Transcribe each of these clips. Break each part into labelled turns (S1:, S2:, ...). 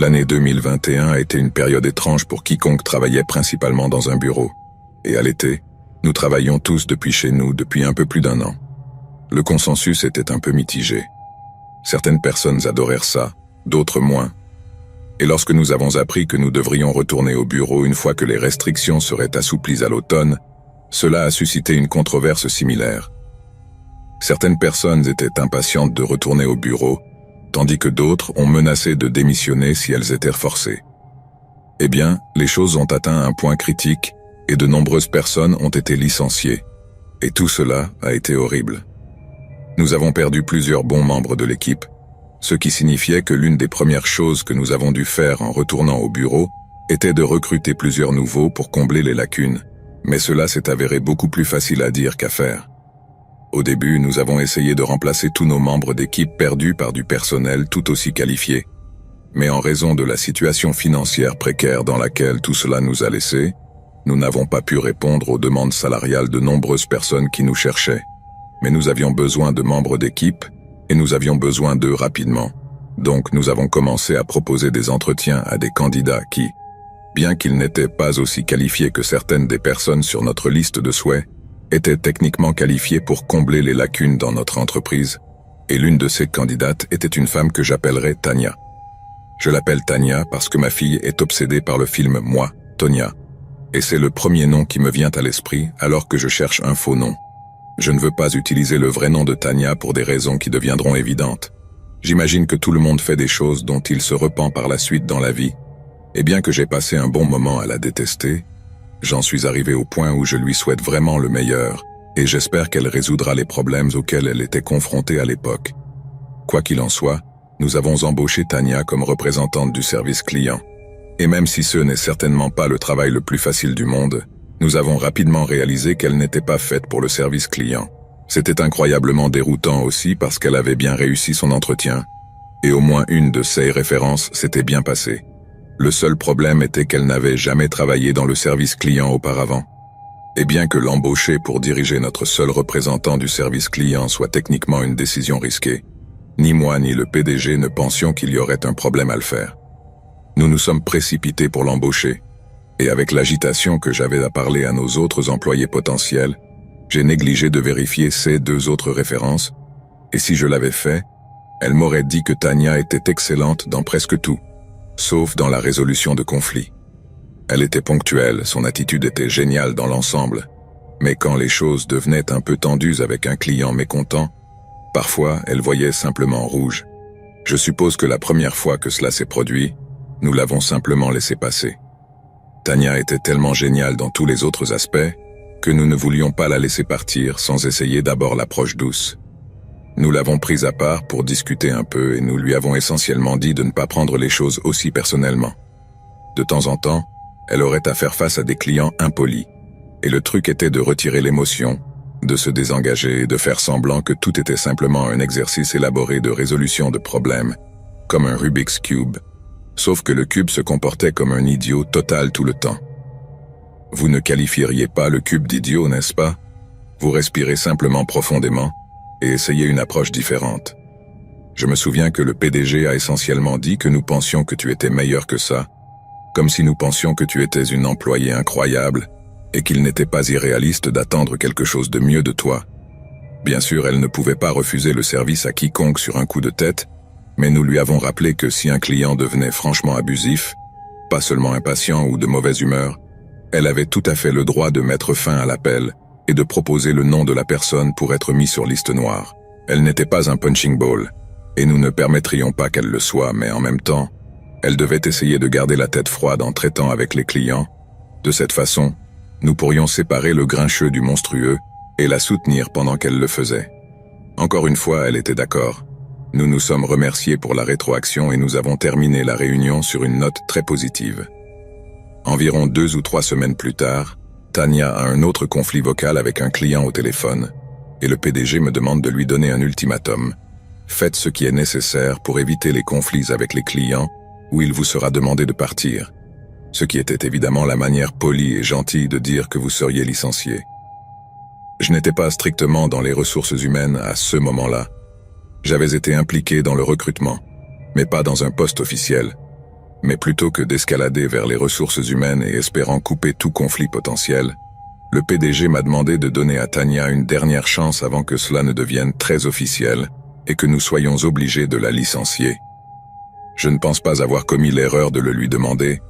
S1: L'année 2021 a été une période étrange pour quiconque travaillait principalement dans un bureau. Et à l'été, nous travaillions tous depuis chez nous depuis un peu plus d'1 an. Le consensus était un peu mitigé. Certaines personnes adorèrent ça, d'autres moins. Et lorsque nous avons appris que nous devrions retourner au bureau une fois que les restrictions seraient assouplies à l'automne, cela a suscité une controverse similaire. Certaines personnes étaient impatientes de retourner au bureau, tandis que d'autres ont menacé de démissionner si elles étaient forcées. Eh bien, les choses ont atteint un point critique et de nombreuses personnes ont été licenciées. Et tout cela a été horrible. Nous avons perdu plusieurs bons membres de l'équipe, ce qui signifiait que l'une des premières choses que nous avons dû faire en retournant au bureau était de recruter plusieurs nouveaux pour combler les lacunes, mais cela s'est avéré beaucoup plus facile à dire qu'à faire. Au début, nous avons essayé de remplacer tous nos membres d'équipe perdus par du personnel tout aussi qualifié. Mais en raison de la situation financière précaire dans laquelle tout cela nous a laissés, nous n'avons pas pu répondre aux demandes salariales de nombreuses personnes qui nous cherchaient. Mais nous avions besoin de membres d'équipe et nous avions besoin d'eux rapidement. Donc nous avons commencé à proposer des entretiens à des candidats qui, bien qu'ils n'étaient pas aussi qualifiés que certaines des personnes sur notre liste de souhaits, étaient techniquement qualifiés pour combler les lacunes dans notre entreprise, et l'une de ces candidates était une femme que j'appellerais Tania. Je l'appelle Tania parce que ma fille est obsédée par le film Moi, Tonya, et c'est le premier nom qui me vient à l'esprit alors que je cherche un faux nom. Je ne veux pas utiliser le vrai nom de Tania pour des raisons qui deviendront évidentes. J'imagine que tout le monde fait des choses dont il se repent par la suite dans la vie, et bien que j'ai passé un bon moment à la détester, j'en suis arrivé au point où je lui souhaite vraiment le meilleur, et j'espère qu'elle résoudra les problèmes auxquels elle était confrontée à l'époque. Quoi qu'il en soit, nous avons embauché Tania comme représentante du service client. Et même si ce n'est certainement pas le travail le plus facile du monde, nous avons rapidement réalisé qu'elle n'était pas faite pour le service client. C'était incroyablement déroutant aussi parce qu'elle avait bien réussi son entretien, et au moins une de ses références s'était bien passée. Le seul problème était qu'elle n'avait jamais travaillé dans le service client auparavant. Et bien que l'embaucher pour diriger notre seul représentant du service client soit techniquement une décision risquée, ni moi ni le PDG ne pensions qu'il y aurait un problème à le faire. Nous nous sommes précipités pour l'embaucher, et avec l'agitation que j'avais à parler à nos autres employés potentiels, j'ai négligé de vérifier ces 2 autres références, et si je l'avais fait, elle m'aurait dit que Tania était excellente dans presque tout, sauf dans la résolution de conflits. Elle était ponctuelle, son attitude était géniale dans l'ensemble, mais quand les choses devenaient un peu tendues avec un client mécontent, parfois elle voyait simplement rouge. Je suppose que la première fois que cela s'est produit, nous l'avons simplement laissé passer. Tania était tellement géniale dans tous les autres aspects que nous ne voulions pas la laisser partir sans essayer d'abord l'approche douce. Nous l'avons prise à part pour discuter un peu et nous lui avons essentiellement dit de ne pas prendre les choses aussi personnellement. De temps en temps, elle aurait à faire face à des clients impolis, et le truc était de retirer l'émotion, de se désengager et de faire semblant que tout était simplement un exercice élaboré de résolution de problèmes, comme un Rubik's Cube, sauf que le cube se comportait comme un idiot total tout le temps. Vous ne qualifieriez pas le cube d'idiot, n'est-ce pas? Vous respirez simplement profondément et essayez une approche différente. Je me souviens que le PDG a essentiellement dit que nous pensions que tu étais meilleur que ça, comme si nous pensions que tu étais une employée incroyable et qu'il n'était pas irréaliste d'attendre quelque chose de mieux de toi. Bien sûr, elle ne pouvait pas refuser le service à quiconque sur un coup de tête, mais nous lui avons rappelé que si un client devenait franchement abusif, pas seulement impatient ou de mauvaise humeur, elle avait tout à fait le droit de mettre fin à l'appel et de proposer le nom de la personne pour être mis sur liste noire. Elle n'était pas un punching ball, et nous ne permettrions pas qu'elle le soit, mais en même temps, elle devait essayer de garder la tête froide en traitant avec les clients. De cette façon, nous pourrions séparer le grincheux du monstrueux et la soutenir pendant qu'elle le faisait. Encore une fois, elle était d'accord. Nous nous sommes remerciés pour la rétroaction et nous avons terminé la réunion sur une note très positive. Environ 2 ou 3 semaines plus tard, Tania a un autre conflit vocal avec un client au téléphone, et le PDG me demande de lui donner un ultimatum. Faites ce qui est nécessaire pour éviter les conflits avec les clients, ou il vous sera demandé de partir. Ce qui était évidemment la manière polie et gentille de dire que vous seriez licencié. Je n'étais pas strictement dans les ressources humaines à ce moment-là. J'avais été impliqué dans le recrutement, mais pas dans un poste officiel. Mais plutôt que d'escalader vers les ressources humaines et espérant couper tout conflit potentiel, le PDG m'a demandé de donner à Tania une dernière chance avant que cela ne devienne très officiel et que nous soyons obligés de la licencier. Je ne pense pas avoir commis l'erreur de le lui demander,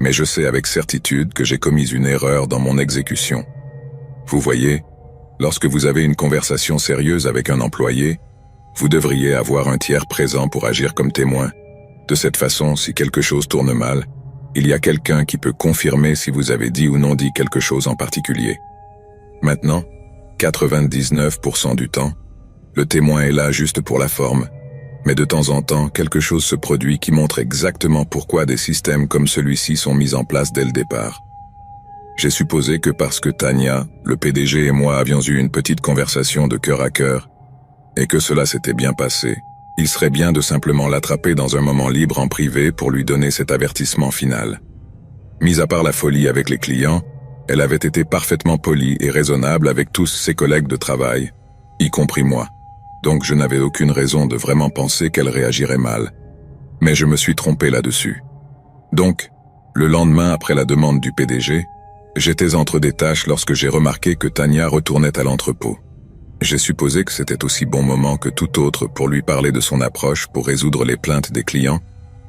S1: mais je sais avec certitude que j'ai commis une erreur dans mon exécution. Vous voyez, lorsque vous avez une conversation sérieuse avec un employé, vous devriez avoir un tiers présent pour agir comme témoin. De cette façon, si quelque chose tourne mal, il y a quelqu'un qui peut confirmer si vous avez dit ou non dit quelque chose en particulier. Maintenant, 99% du temps, le témoin est là juste pour la forme, mais de temps en temps, quelque chose se produit qui montre exactement pourquoi des systèmes comme celui-ci sont mis en place dès le départ. J'ai supposé que parce que Tania, le PDG et moi avions eu une petite conversation de cœur à cœur, et que cela s'était bien passé, il serait bien de simplement l'attraper dans un moment libre en privé pour lui donner cet avertissement final. Mis à part la folie avec les clients, elle avait été parfaitement polie et raisonnable avec tous ses collègues de travail, y compris moi. Donc je n'avais aucune raison de vraiment penser qu'elle réagirait mal. Mais je me suis trompé là-dessus. Donc, le lendemain après la demande du PDG, j'étais entre des tâches lorsque j'ai remarqué que Tania retournait à l'entrepôt. J'ai supposé que c'était aussi bon moment que tout autre pour lui parler de son approche pour résoudre les plaintes des clients,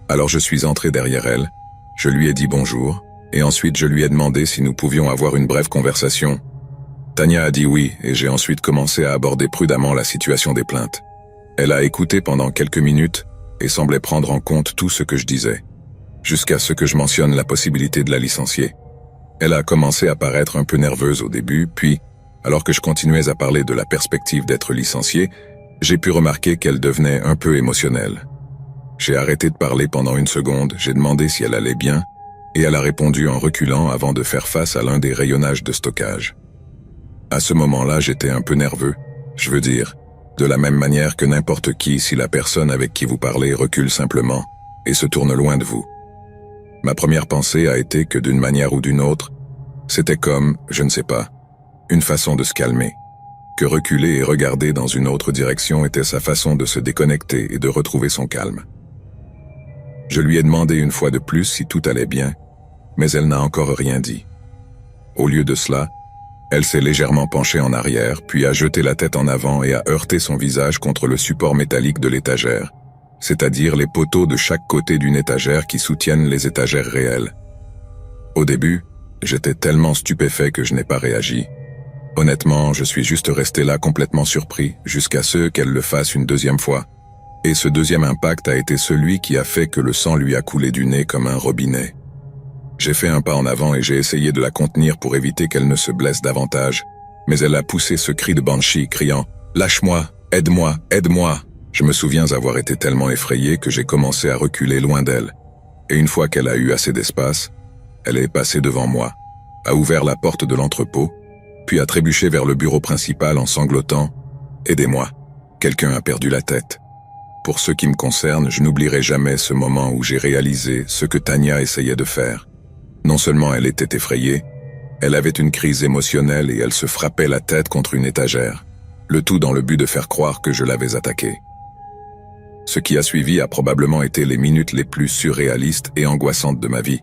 S1: alors je suis entré derrière elle, je lui ai dit bonjour, et ensuite je lui ai demandé si nous pouvions avoir une brève conversation. Tania a dit oui, et j'ai ensuite commencé à aborder prudemment la situation des plaintes. Elle a écouté pendant quelques minutes, et semblait prendre en compte tout ce que je disais, jusqu'à ce que je mentionne la possibilité de la licencier. Elle a commencé à paraître un peu nerveuse au début, puis, alors que je continuais à parler de la perspective d'être licencié, j'ai pu remarquer qu'elle devenait un peu émotionnelle. J'ai arrêté de parler pendant une seconde, j'ai demandé si elle allait bien, et elle a répondu en reculant avant de faire face à l'un des rayonnages de stockage. À ce moment-là, j'étais un peu nerveux, je veux dire, de la même manière que n'importe qui si la personne avec qui vous parlez recule simplement et se tourne loin de vous. Ma première pensée a été que d'une manière ou d'une autre, c'était comme, je ne sais pas, une façon de se calmer, que reculer et regarder dans une autre direction était sa façon de se déconnecter et de retrouver son calme. Je lui ai demandé une fois de plus si tout allait bien, mais elle n'a encore rien dit. Au lieu de cela, elle s'est légèrement penchée en arrière, puis a jeté la tête en avant et a heurté son visage contre le support métallique de l'étagère, c'est-à-dire les poteaux de chaque côté d'une étagère qui soutiennent les étagères réelles. Au début, j'étais tellement stupéfait que je n'ai pas réagi. Honnêtement, je suis juste resté là complètement surpris, jusqu'à ce qu'elle le fasse une deuxième fois. Et ce deuxième impact a été celui qui a fait que le sang lui a coulé du nez comme un robinet. J'ai fait un pas en avant et j'ai essayé de la contenir pour éviter qu'elle ne se blesse davantage, mais elle a poussé ce cri de banshee, criant « Lâche-moi, aide-moi, aide-moi !» Je me souviens avoir été tellement effrayé que j'ai commencé à reculer loin d'elle. Et une fois qu'elle a eu assez d'espace, elle est passée devant moi, a ouvert la porte de l'entrepôt, puis a trébuché vers le bureau principal en sanglotant « Aidez-moi, quelqu'un a perdu la tête ». Pour ce qui me concerne, je n'oublierai jamais ce moment où j'ai réalisé ce que Tania essayait de faire. Non seulement elle était effrayée, elle avait une crise émotionnelle et elle se frappait la tête contre une étagère, le tout dans le but de faire croire que je l'avais attaquée. Ce qui a suivi a probablement été les minutes les plus surréalistes et angoissantes de ma vie.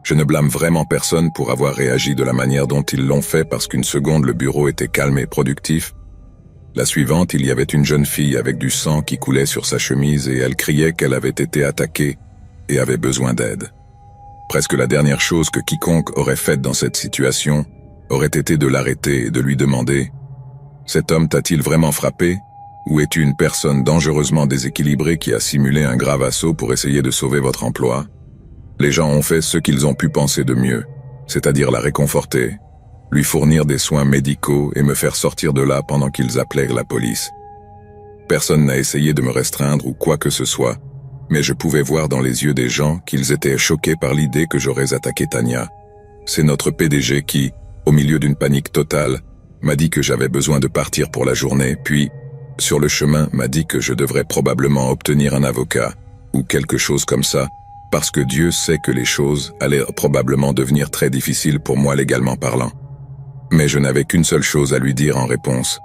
S1: Je ne blâme vraiment personne pour avoir réagi de la manière dont ils l'ont fait parce qu'une seconde le bureau était calme et productif. La suivante, il y avait une jeune fille avec du sang qui coulait sur sa chemise et elle criait qu'elle avait été attaquée et avait besoin d'aide. Presque la dernière chose que quiconque aurait faite dans cette situation aurait été de l'arrêter et de lui demander « Cet homme t'a-t-il vraiment frappé ? Ou es-tu une personne dangereusement déséquilibrée qui a simulé un grave assaut pour essayer de sauver votre emploi ?» Les gens ont fait ce qu'ils ont pu penser de mieux, c'est-à-dire la réconforter, lui fournir des soins médicaux et me faire sortir de là pendant qu'ils appelaient la police. Personne n'a essayé de me restreindre ou quoi que ce soit, mais je pouvais voir dans les yeux des gens qu'ils étaient choqués par l'idée que j'aurais attaqué Tania. C'est notre PDG qui, au milieu d'une panique totale, m'a dit que j'avais besoin de partir pour la journée, puis, sur le chemin, m'a dit que je devrais probablement obtenir un avocat, ou quelque chose comme ça, parce que Dieu sait que les choses allaient probablement devenir très difficiles pour moi légalement parlant. Mais je n'avais qu'une seule chose à lui dire en réponse.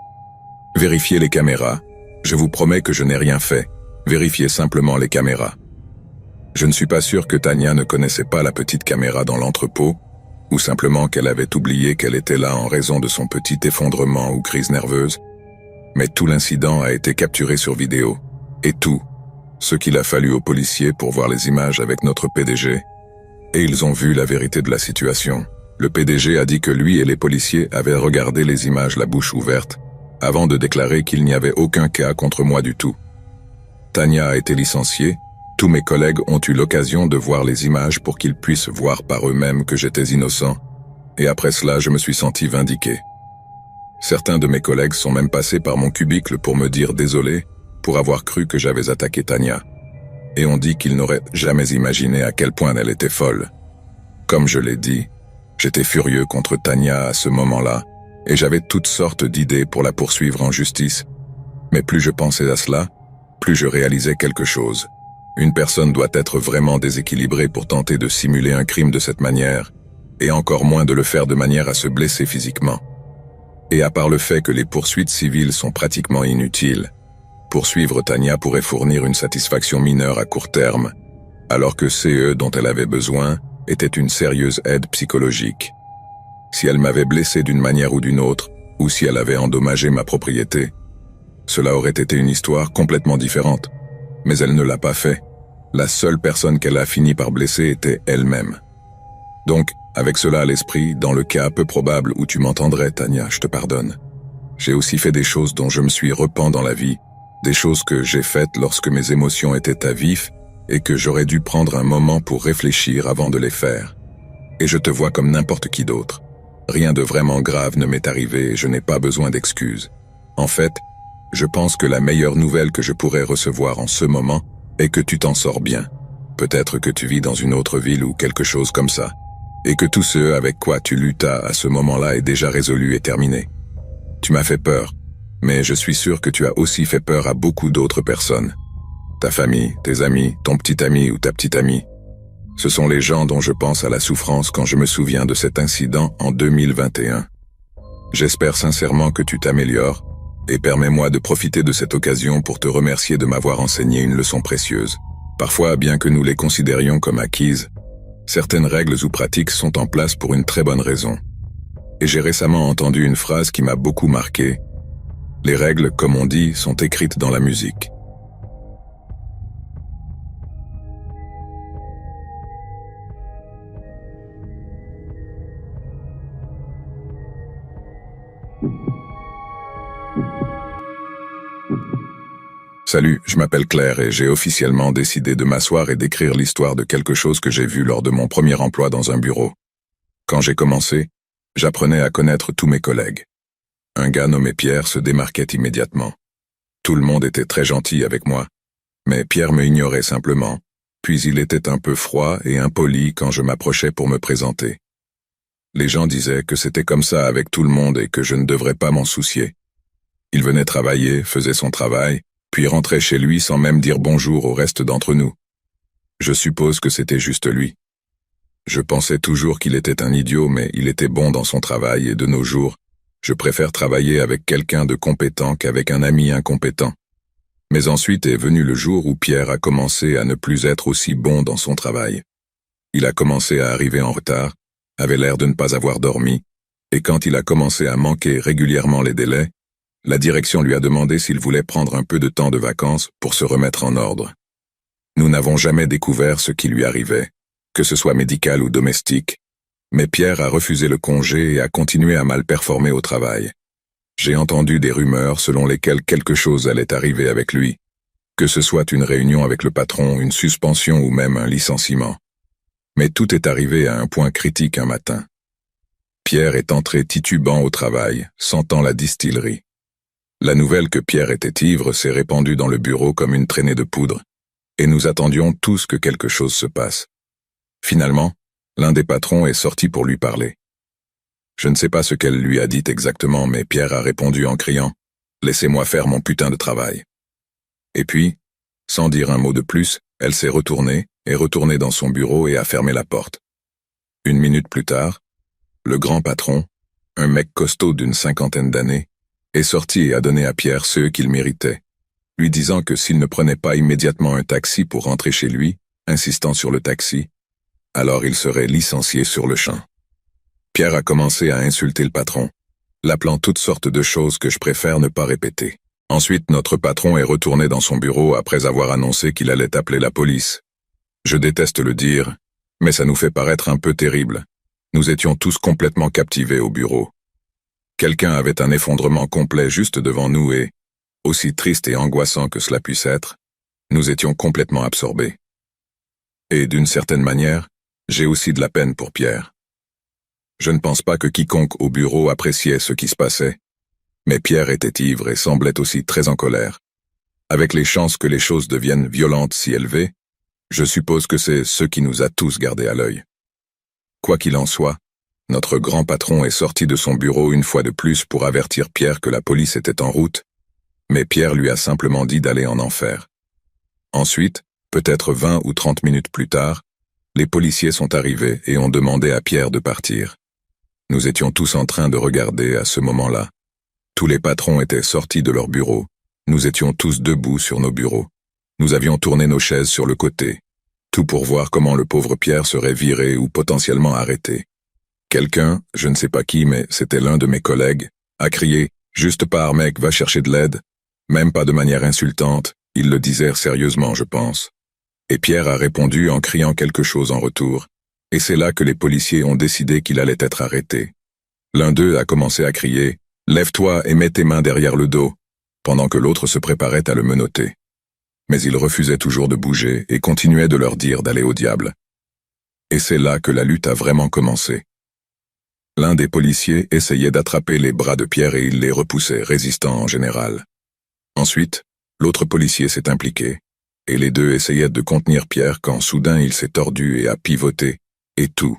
S1: Vérifiez les caméras. Je vous promets que je n'ai rien fait. Vérifiez simplement les caméras. Je ne suis pas sûr que Tania ne connaissait pas la petite caméra dans l'entrepôt, ou simplement qu'elle avait oublié qu'elle était là en raison de son petit effondrement ou crise nerveuse, mais tout l'incident a été capturé sur vidéo, et tout, ce qu'il a fallu aux policiers pour voir les images avec notre PDG, et ils ont vu la vérité de la situation. Le PDG a dit que lui et les policiers avaient regardé les images la bouche ouverte, avant de déclarer qu'il n'y avait aucun cas contre moi du tout. Tania a été licenciée, tous mes collègues ont eu l'occasion de voir les images pour qu'ils puissent voir par eux-mêmes que j'étais innocent, et après cela je me suis senti vindiqué. Certains de mes collègues sont même passés par mon cubicle pour me dire désolé pour avoir cru que j'avais attaqué Tania, et ont dit qu'ils n'auraient jamais imaginé à quel point elle était folle. Comme je l'ai dit, j'étais furieux contre Tania à ce moment-là, et j'avais toutes sortes d'idées pour la poursuivre en justice, mais plus je pensais à cela, plus je réalisais quelque chose. Une personne doit être vraiment déséquilibrée pour tenter de simuler un crime de cette manière, et encore moins de le faire de manière à se blesser physiquement. Et à part le fait que les poursuites civiles sont pratiquement inutiles, poursuivre Tania pourrait fournir une satisfaction mineure à court terme, alors que CE dont elle avait besoin était une sérieuse aide psychologique. Si elle m'avait blessé d'une manière ou d'une autre, ou si elle avait endommagé ma propriété, cela aurait été une histoire complètement différente. Mais elle ne l'a pas fait. La seule personne qu'elle a fini par blesser était elle-même. Donc, avec cela à l'esprit, dans le cas peu probable où tu m'entendrais, Tania, je te pardonne. J'ai aussi fait des choses dont je me suis repent dans la vie, des choses que j'ai faites lorsque mes émotions étaient à vif et que j'aurais dû prendre un moment pour réfléchir avant de les faire. Et je te vois comme n'importe qui d'autre. Rien de vraiment grave ne m'est arrivé et je n'ai pas besoin d'excuses. En fait, je pense que la meilleure nouvelle que je pourrais recevoir en ce moment est que tu t'en sors bien. Peut-être que tu vis dans une autre ville ou quelque chose comme ça, et que tout ce avec quoi tu luttas à ce moment-là est déjà résolu et terminé. Tu m'as fait peur, mais je suis sûr que tu as aussi fait peur à beaucoup d'autres personnes. Ta famille, tes amis, ton petit ami ou ta petite amie. Ce sont les gens dont je pense à la souffrance quand je me souviens de cet incident en 2021. J'espère sincèrement que tu t'améliores, et permets-moi de profiter de cette occasion pour te remercier de m'avoir enseigné une leçon précieuse. Parfois, bien que nous les considérions comme acquises, certaines règles ou pratiques sont en place pour une très bonne raison. Et j'ai récemment entendu une phrase qui m'a beaucoup marqué. Les règles, comme on dit, sont écrites dans la musique. Salut, je m'appelle Claire et j'ai officiellement décidé de m'asseoir et d'écrire l'histoire de quelque chose que j'ai vu lors de mon premier emploi dans un bureau. Quand j'ai commencé, j'apprenais à connaître tous mes collègues. Un gars nommé Pierre se démarquait immédiatement. Tout le monde était très gentil avec moi, mais Pierre me ignorait simplement, puis il était un peu froid et impoli quand je m'approchais pour me présenter. Les gens disaient que c'était comme ça avec tout le monde et que je ne devrais pas m'en soucier. Il venait travailler, faisait son travail, puis rentrait chez lui sans même dire bonjour au reste d'entre nous. Je suppose que c'était juste lui. Je pensais toujours qu'il était un idiot, mais il était bon dans son travail et de nos jours, je préfère travailler avec quelqu'un de compétent qu'avec un ami incompétent. Mais ensuite est venu le jour où Pierre a commencé à ne plus être aussi bon dans son travail. Il a commencé à arriver en retard, avait l'air de ne pas avoir dormi, et quand il a commencé à manquer régulièrement les délais, la direction lui a demandé s'il voulait prendre un peu de temps de vacances pour se remettre en ordre. Nous n'avons jamais découvert ce qui lui arrivait, que ce soit médical ou domestique, mais Pierre a refusé le congé et a continué à mal performer au travail. J'ai entendu des rumeurs selon lesquelles quelque chose allait arriver avec lui, que ce soit une réunion avec le patron, une suspension ou même un licenciement. Mais tout est arrivé à un point critique un matin. Pierre est entré titubant au travail, sentant la distillerie. La nouvelle que Pierre était ivre s'est répandue dans le bureau comme une traînée de poudre, et nous attendions tous que quelque chose se passe. Finalement, l'un des patrons est sorti pour lui parler. Je ne sais pas ce qu'elle lui a dit exactement, mais Pierre a répondu en criant « Laissez-moi faire mon putain de travail ». Et puis, sans dire un mot de plus, elle s'est retournée dans son bureau et a fermé la porte. Une minute plus tard, le grand patron, un mec costaud d'une 50aine d'années, est sorti et a donné à Pierre ce qu'il méritait, lui disant que s'il ne prenait pas immédiatement un taxi pour rentrer chez lui, insistant sur le taxi. Alors il serait licencié sur le champ. Pierre a commencé à insulter le patron, l'appelant toutes sortes de choses que je préfère ne pas répéter. Ensuite, notre patron est retourné dans son bureau après avoir annoncé qu'il allait appeler la police. Je déteste le dire, mais ça nous fait paraître un peu terrible. Nous étions tous complètement captivés au bureau. Quelqu'un avait un effondrement complet juste devant nous et, aussi triste et angoissant que cela puisse être, nous étions complètement absorbés. Et d'une certaine manière, j'ai aussi de la peine pour Pierre. Je ne pense pas que quiconque au bureau appréciait ce qui se passait, mais Pierre était ivre et semblait aussi très en colère. Avec les chances que les choses deviennent violentes si élevées, je suppose que c'est ce qui nous a tous gardés à l'œil. Quoi qu'il en soit, notre grand patron est sorti de son bureau une fois de plus pour avertir Pierre que la police était en route, mais Pierre lui a simplement dit d'aller en enfer. Ensuite, peut-être 20 ou 30 minutes plus tard, les policiers sont arrivés et ont demandé à Pierre de partir. Nous étions tous en train de regarder à ce moment-là. Tous les patrons étaient sortis de leur bureau. Nous étions tous debout sur nos bureaux. Nous avions tourné nos chaises sur le côté, tout pour voir comment le pauvre Pierre serait viré ou potentiellement arrêté. Quelqu'un, je ne sais pas qui, mais c'était l'un de mes collègues, a crié « Juste pars, mec, va chercher de l'aide ». Même pas de manière insultante, il le disait sérieusement, je pense. Et Pierre a répondu en criant quelque chose en retour. Et c'est là que les policiers ont décidé qu'il allait être arrêté. L'un d'eux a commencé à crier « Lève-toi et mets tes mains derrière le dos », pendant que l'autre se préparait à le menotter. Mais il refusait toujours de bouger et continuait de leur dire d'aller au diable. Et c'est là que la lutte a vraiment commencé. L'un des policiers essayait d'attraper les bras de Pierre et il les repoussait, résistant en général. Ensuite, l'autre policier s'est impliqué, et les deux essayaient de contenir Pierre quand soudain il s'est tordu et a pivoté, et tout.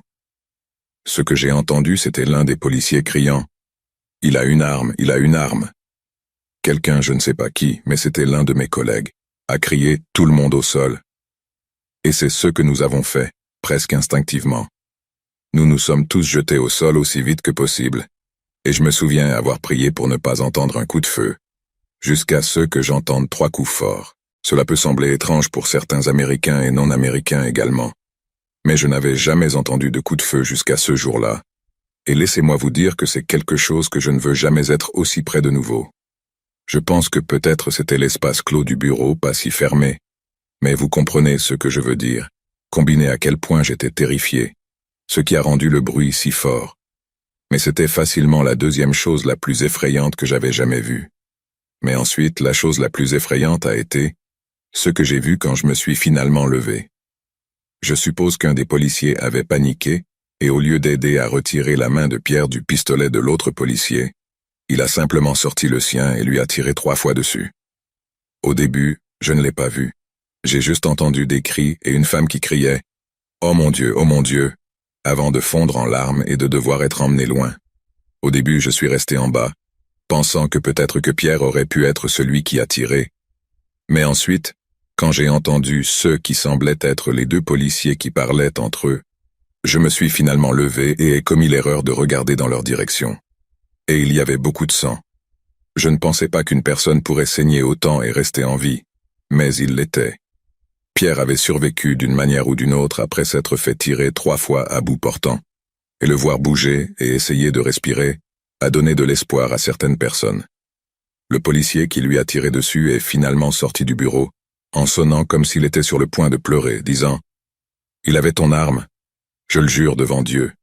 S1: Ce que j'ai entendu, c'était l'un des policiers criant « Il a une arme, il a une arme !» Quelqu'un, je ne sais pas qui, mais c'était l'un de mes collègues, a crié « Tout le monde au sol !» Et c'est ce que nous avons fait, presque instinctivement. Nous nous sommes tous jetés au sol aussi vite que possible, et je me souviens avoir prié pour ne pas entendre un coup de feu, jusqu'à ce que j'entende 3 coups forts. Cela peut sembler étrange pour certains Américains et non-Américains également, mais je n'avais jamais entendu de coup de feu jusqu'à ce jour-là, et laissez-moi vous dire que c'est quelque chose que je ne veux jamais être aussi près de nouveau. Je pense que peut-être c'était l'espace clos du bureau, pas si fermé, mais vous comprenez ce que je veux dire, combiné à quel point j'étais terrifié, ce qui a rendu le bruit si fort. Mais c'était facilement la deuxième chose la plus effrayante que j'avais jamais vue. Mais ensuite, la chose la plus effrayante a été ce que j'ai vu quand je me suis finalement levé. Je suppose qu'un des policiers avait paniqué, et au lieu d'aider à retirer la main de Pierre du pistolet de l'autre policier, il a simplement sorti le sien et lui a tiré 3 fois dessus. Au début, je ne l'ai pas vu. J'ai juste entendu des cris et une femme qui criait « Oh mon Dieu !» avant de fondre en larmes et de devoir être emmené loin. Au début, je suis resté en bas, pensant que peut-être que Pierre aurait pu être celui qui a tiré. Mais ensuite, quand j'ai entendu ceux qui semblaient être les 2 policiers qui parlaient entre eux, je me suis finalement levé et ai commis l'erreur de regarder dans leur direction. Et il y avait beaucoup de sang. Je ne pensais pas qu'une personne pourrait saigner autant et rester en vie, mais il l'était. Pierre avait survécu d'une manière ou d'une autre après s'être fait tirer 3 fois à bout portant, et le voir bouger et essayer de respirer a donné de l'espoir à certaines personnes. Le policier qui lui a tiré dessus est finalement sorti du bureau, en sonnant comme s'il était sur le point de pleurer, disant « Il avait ton arme, je le jure devant Dieu,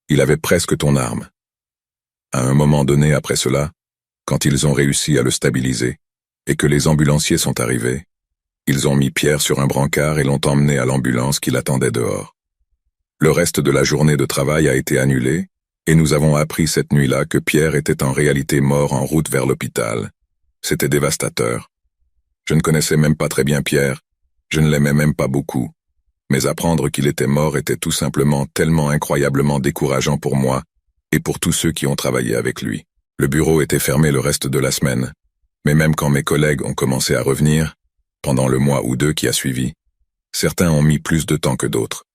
S1: il avait presque ton arme. » À un moment donné après cela, quand ils ont réussi à le stabiliser, et que les ambulanciers sont arrivés, ils ont mis Pierre sur un brancard et l'ont emmené à l'ambulance qui l'attendait dehors. Le reste de la journée de travail a été annulé, et nous avons appris cette nuit-là que Pierre était en réalité mort en route vers l'hôpital. C'était dévastateur. Je ne connaissais même pas très bien Pierre, je ne l'aimais même pas beaucoup, mais apprendre qu'il était mort était tout simplement tellement incroyablement décourageant pour moi et pour tous ceux qui ont travaillé avec lui. Le bureau était fermé le reste de la semaine, mais même quand mes collègues ont commencé à revenir, pendant le mois ou 2 qui a suivi, certains ont mis plus de temps que d'autres.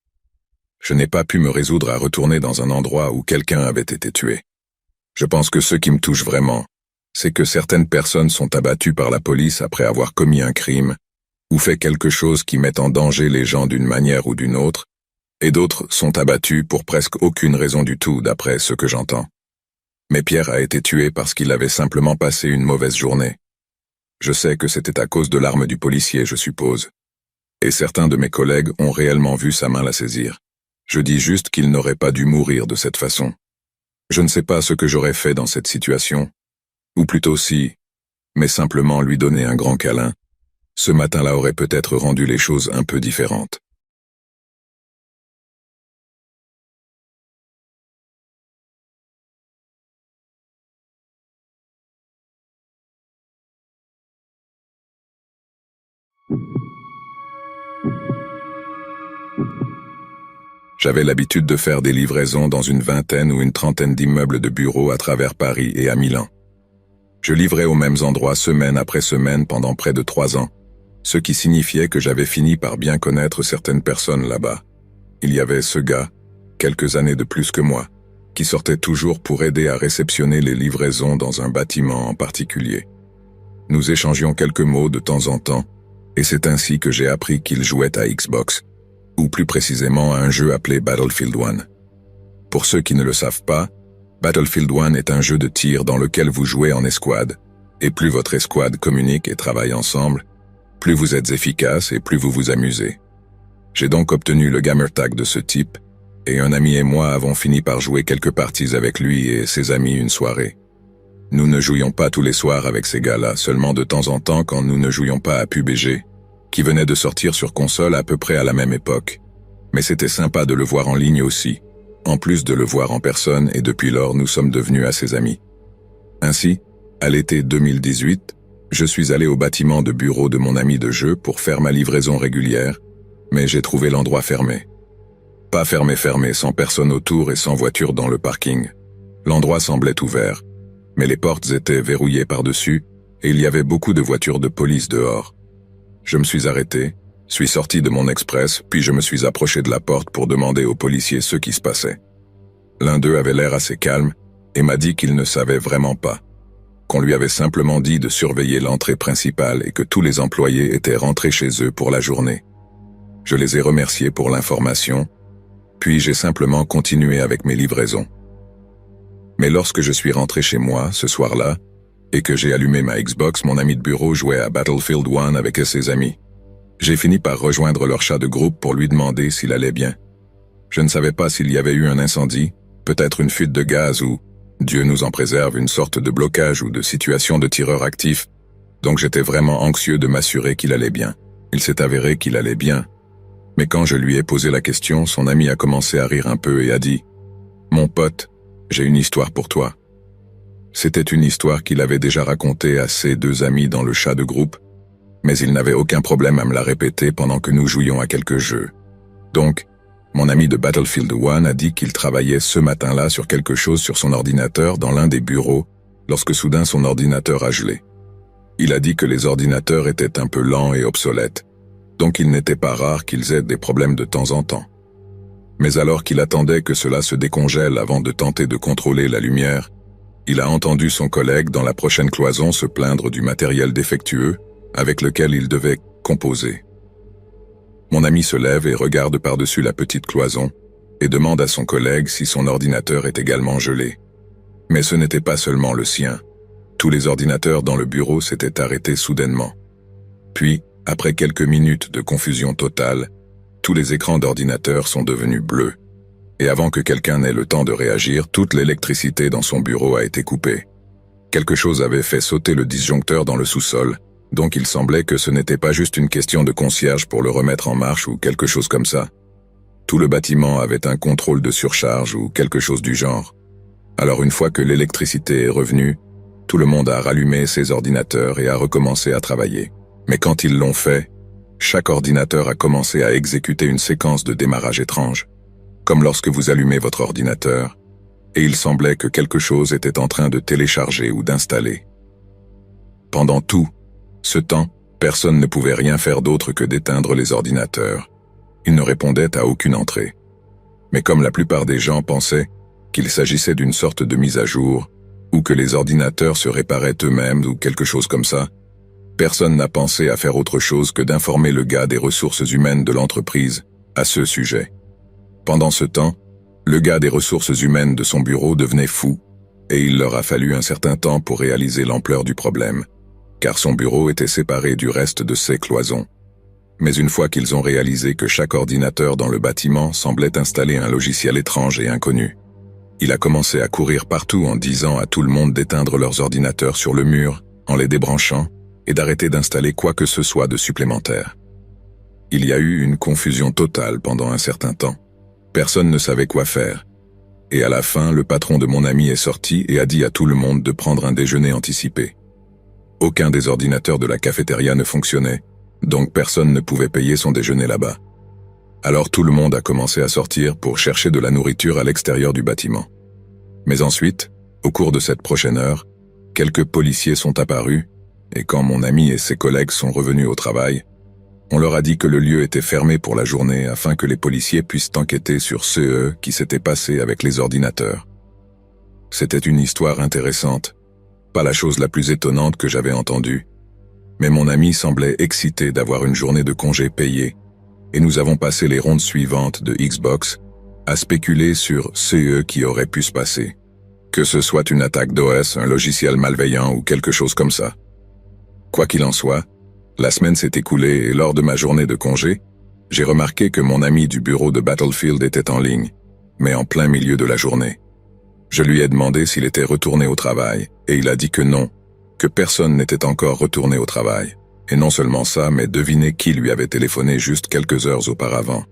S1: Je n'ai pas pu me résoudre à retourner dans un endroit où quelqu'un avait été tué. Je pense que ce qui me touche vraiment, c'est que certaines personnes sont abattues par la police après avoir commis un crime, ou fait quelque chose qui met en danger les gens d'une manière ou d'une autre, et d'autres sont abattus pour presque aucune raison du tout d'après ce que j'entends. Mais Pierre a été tué parce qu'il avait simplement passé une mauvaise journée. Je sais que c'était à cause de l'arme du policier, je suppose. Et certains de mes collègues ont réellement vu sa main la saisir. Je dis juste qu'il n'aurait pas dû mourir de cette façon. Je ne sais pas ce que j'aurais fait dans cette situation. Ou plutôt si, mais simplement lui donner un grand câlin. Ce matin-là aurait peut-être rendu les choses un peu différentes. J'avais l'habitude de faire des livraisons dans une vingtaine ou une trentaine d'immeubles de bureaux à travers Paris et à Milan. Je livrais aux mêmes endroits semaine après semaine pendant près de 3 ans, ce qui signifiait que j'avais fini par bien connaître certaines personnes là-bas. Il y avait ce gars, quelques années de plus que moi, qui sortait toujours pour aider à réceptionner les livraisons dans un bâtiment en particulier. Nous échangions quelques mots de temps en temps, et c'est ainsi que j'ai appris qu'il jouait à Xbox, ou plus précisément à un jeu appelé Battlefield 1. Pour ceux qui ne le savent pas, Battlefield 1 est un jeu de tir dans lequel vous jouez en escouade, et plus votre escouade communique et travaille ensemble, plus vous êtes efficace et plus vous vous amusez. J'ai donc obtenu le gamer tag de ce type, et un ami et moi avons fini par jouer quelques parties avec lui et ses amis une soirée. Nous ne jouions pas tous les soirs avec ces gars-là, seulement de temps en temps quand nous ne jouions pas à PUBG, qui venait de sortir sur console à peu près à la même époque. Mais c'était sympa de le voir en ligne aussi, en plus de le voir en personne, et depuis lors nous sommes devenus assez amis. Ainsi, à l'été 2018, je suis allé au bâtiment de bureau de mon ami de jeu pour faire ma livraison régulière, mais j'ai trouvé l'endroit fermé. Pas fermé, sans personne autour et sans voiture dans le parking. L'endroit semblait ouvert, mais les portes étaient verrouillées par-dessus et il y avait beaucoup de voitures de police dehors. Je me suis arrêté, suis sorti de mon express, puis je me suis approché de la porte pour demander aux policiers ce qui se passait. L'un d'eux avait l'air assez calme et m'a dit qu'il ne savait vraiment pas, qu'on lui avait simplement dit de surveiller l'entrée principale et que tous les employés étaient rentrés chez eux pour la journée. Je les ai remerciés pour l'information, puis j'ai simplement continué avec mes livraisons. Mais lorsque je suis rentré chez moi, ce soir-là, et que j'ai allumé ma Xbox, mon ami de bureau jouait à Battlefield 1 avec ses amis. J'ai fini par rejoindre leur chat de groupe pour lui demander s'il allait bien. Je ne savais pas s'il y avait eu un incendie, peut-être une fuite de gaz ou, Dieu nous en préserve, une sorte de blocage ou de situation de tireur actif, donc j'étais vraiment anxieux de m'assurer qu'il allait bien. Il s'est avéré qu'il allait bien. Mais quand je lui ai posé la question, son ami a commencé à rire un peu et a dit « Mon pote, j'ai une histoire pour toi. » C'était une histoire qu'il avait déjà racontée à ses 2 amis dans le chat de groupe, mais il n'avait aucun problème à me la répéter pendant que nous jouions à quelques jeux. Donc, mon ami de Battlefield 1 a dit qu'il travaillait ce matin-là sur quelque chose sur son ordinateur dans l'un des bureaux, lorsque soudain son ordinateur a gelé. Il a dit que les ordinateurs étaient un peu lents et obsolètes, donc il n'était pas rare qu'ils aient des problèmes de temps en temps. Mais alors qu'il attendait que cela se décongèle avant de tenter de contrôler la lumière, il a entendu son collègue dans la prochaine cloison se plaindre du matériel défectueux avec lequel il devait composer. Mon ami se lève et regarde par-dessus la petite cloison et demande à son collègue si son ordinateur est également gelé. Mais ce n'était pas seulement le sien. Tous les ordinateurs dans le bureau s'étaient arrêtés soudainement. Puis, après quelques minutes de confusion totale, tous les écrans d'ordinateur sont devenus bleus. Et avant que quelqu'un n'ait le temps de réagir, toute l'électricité dans son bureau a été coupée. Quelque chose avait fait sauter le disjoncteur dans le sous-sol, donc il semblait que ce n'était pas juste une question de concierge pour le remettre en marche ou quelque chose comme ça. Tout le bâtiment avait un contrôle de surcharge ou quelque chose du genre. Alors une fois que l'électricité est revenue, tout le monde a rallumé ses ordinateurs et a recommencé à travailler. Mais quand ils l'ont fait, chaque ordinateur a commencé à exécuter une séquence de démarrage étrange, comme lorsque vous allumez votre ordinateur, et il semblait que quelque chose était en train de télécharger ou d'installer. Pendant tout ce temps, personne ne pouvait rien faire d'autre que d'éteindre les ordinateurs. Ils ne répondaient à aucune entrée. Mais comme la plupart des gens pensaient qu'il s'agissait d'une sorte de mise à jour, ou que les ordinateurs se réparaient eux-mêmes ou quelque chose comme ça, Personne n'a pensé à faire autre chose que d'informer le gars des ressources humaines de l'entreprise à ce sujet. Pendant ce temps, le gars des ressources humaines de son bureau devenait fou, et il leur a fallu un certain temps pour réaliser l'ampleur du problème, car son bureau était séparé du reste de ses cloisons. Mais une fois qu'ils ont réalisé que chaque ordinateur dans le bâtiment semblait installer un logiciel étrange et inconnu, il a commencé à courir partout en disant à tout le monde d'éteindre leurs ordinateurs sur le mur, en les débranchant, et d'arrêter d'installer quoi que ce soit de supplémentaire. Il y a eu une confusion totale pendant un certain temps. Personne ne savait quoi faire. Et à la fin, le patron de mon ami est sorti et a dit à tout le monde de prendre un déjeuner anticipé. Aucun des ordinateurs de la cafétéria ne fonctionnait, donc personne ne pouvait payer son déjeuner là-bas. Alors tout le monde a commencé à sortir pour chercher de la nourriture à l'extérieur du bâtiment. Mais ensuite, au cours de cette prochaine heure, quelques policiers sont apparus, et quand mon ami et ses collègues sont revenus au travail, on leur a dit que le lieu était fermé pour la journée afin que les policiers puissent enquêter sur ce qui s'était passé avec les ordinateurs. C'était une histoire intéressante, pas la chose la plus étonnante que j'avais entendue, mais mon ami semblait excité d'avoir une journée de congé payée, et nous avons passé les rondes suivantes de Xbox à spéculer sur ce qui aurait pu se passer. Que ce soit une attaque d'OS, un logiciel malveillant ou quelque chose comme ça. Quoi qu'il en soit, la semaine s'est écoulée et lors de ma journée de congé, j'ai remarqué que mon ami du bureau de Battlefield était en ligne, mais en plein milieu de la journée. Je lui ai demandé s'il était retourné au travail, et il a dit que non, que personne n'était encore retourné au travail. Et non seulement ça, mais devinez qui lui avait téléphoné juste quelques heures auparavant.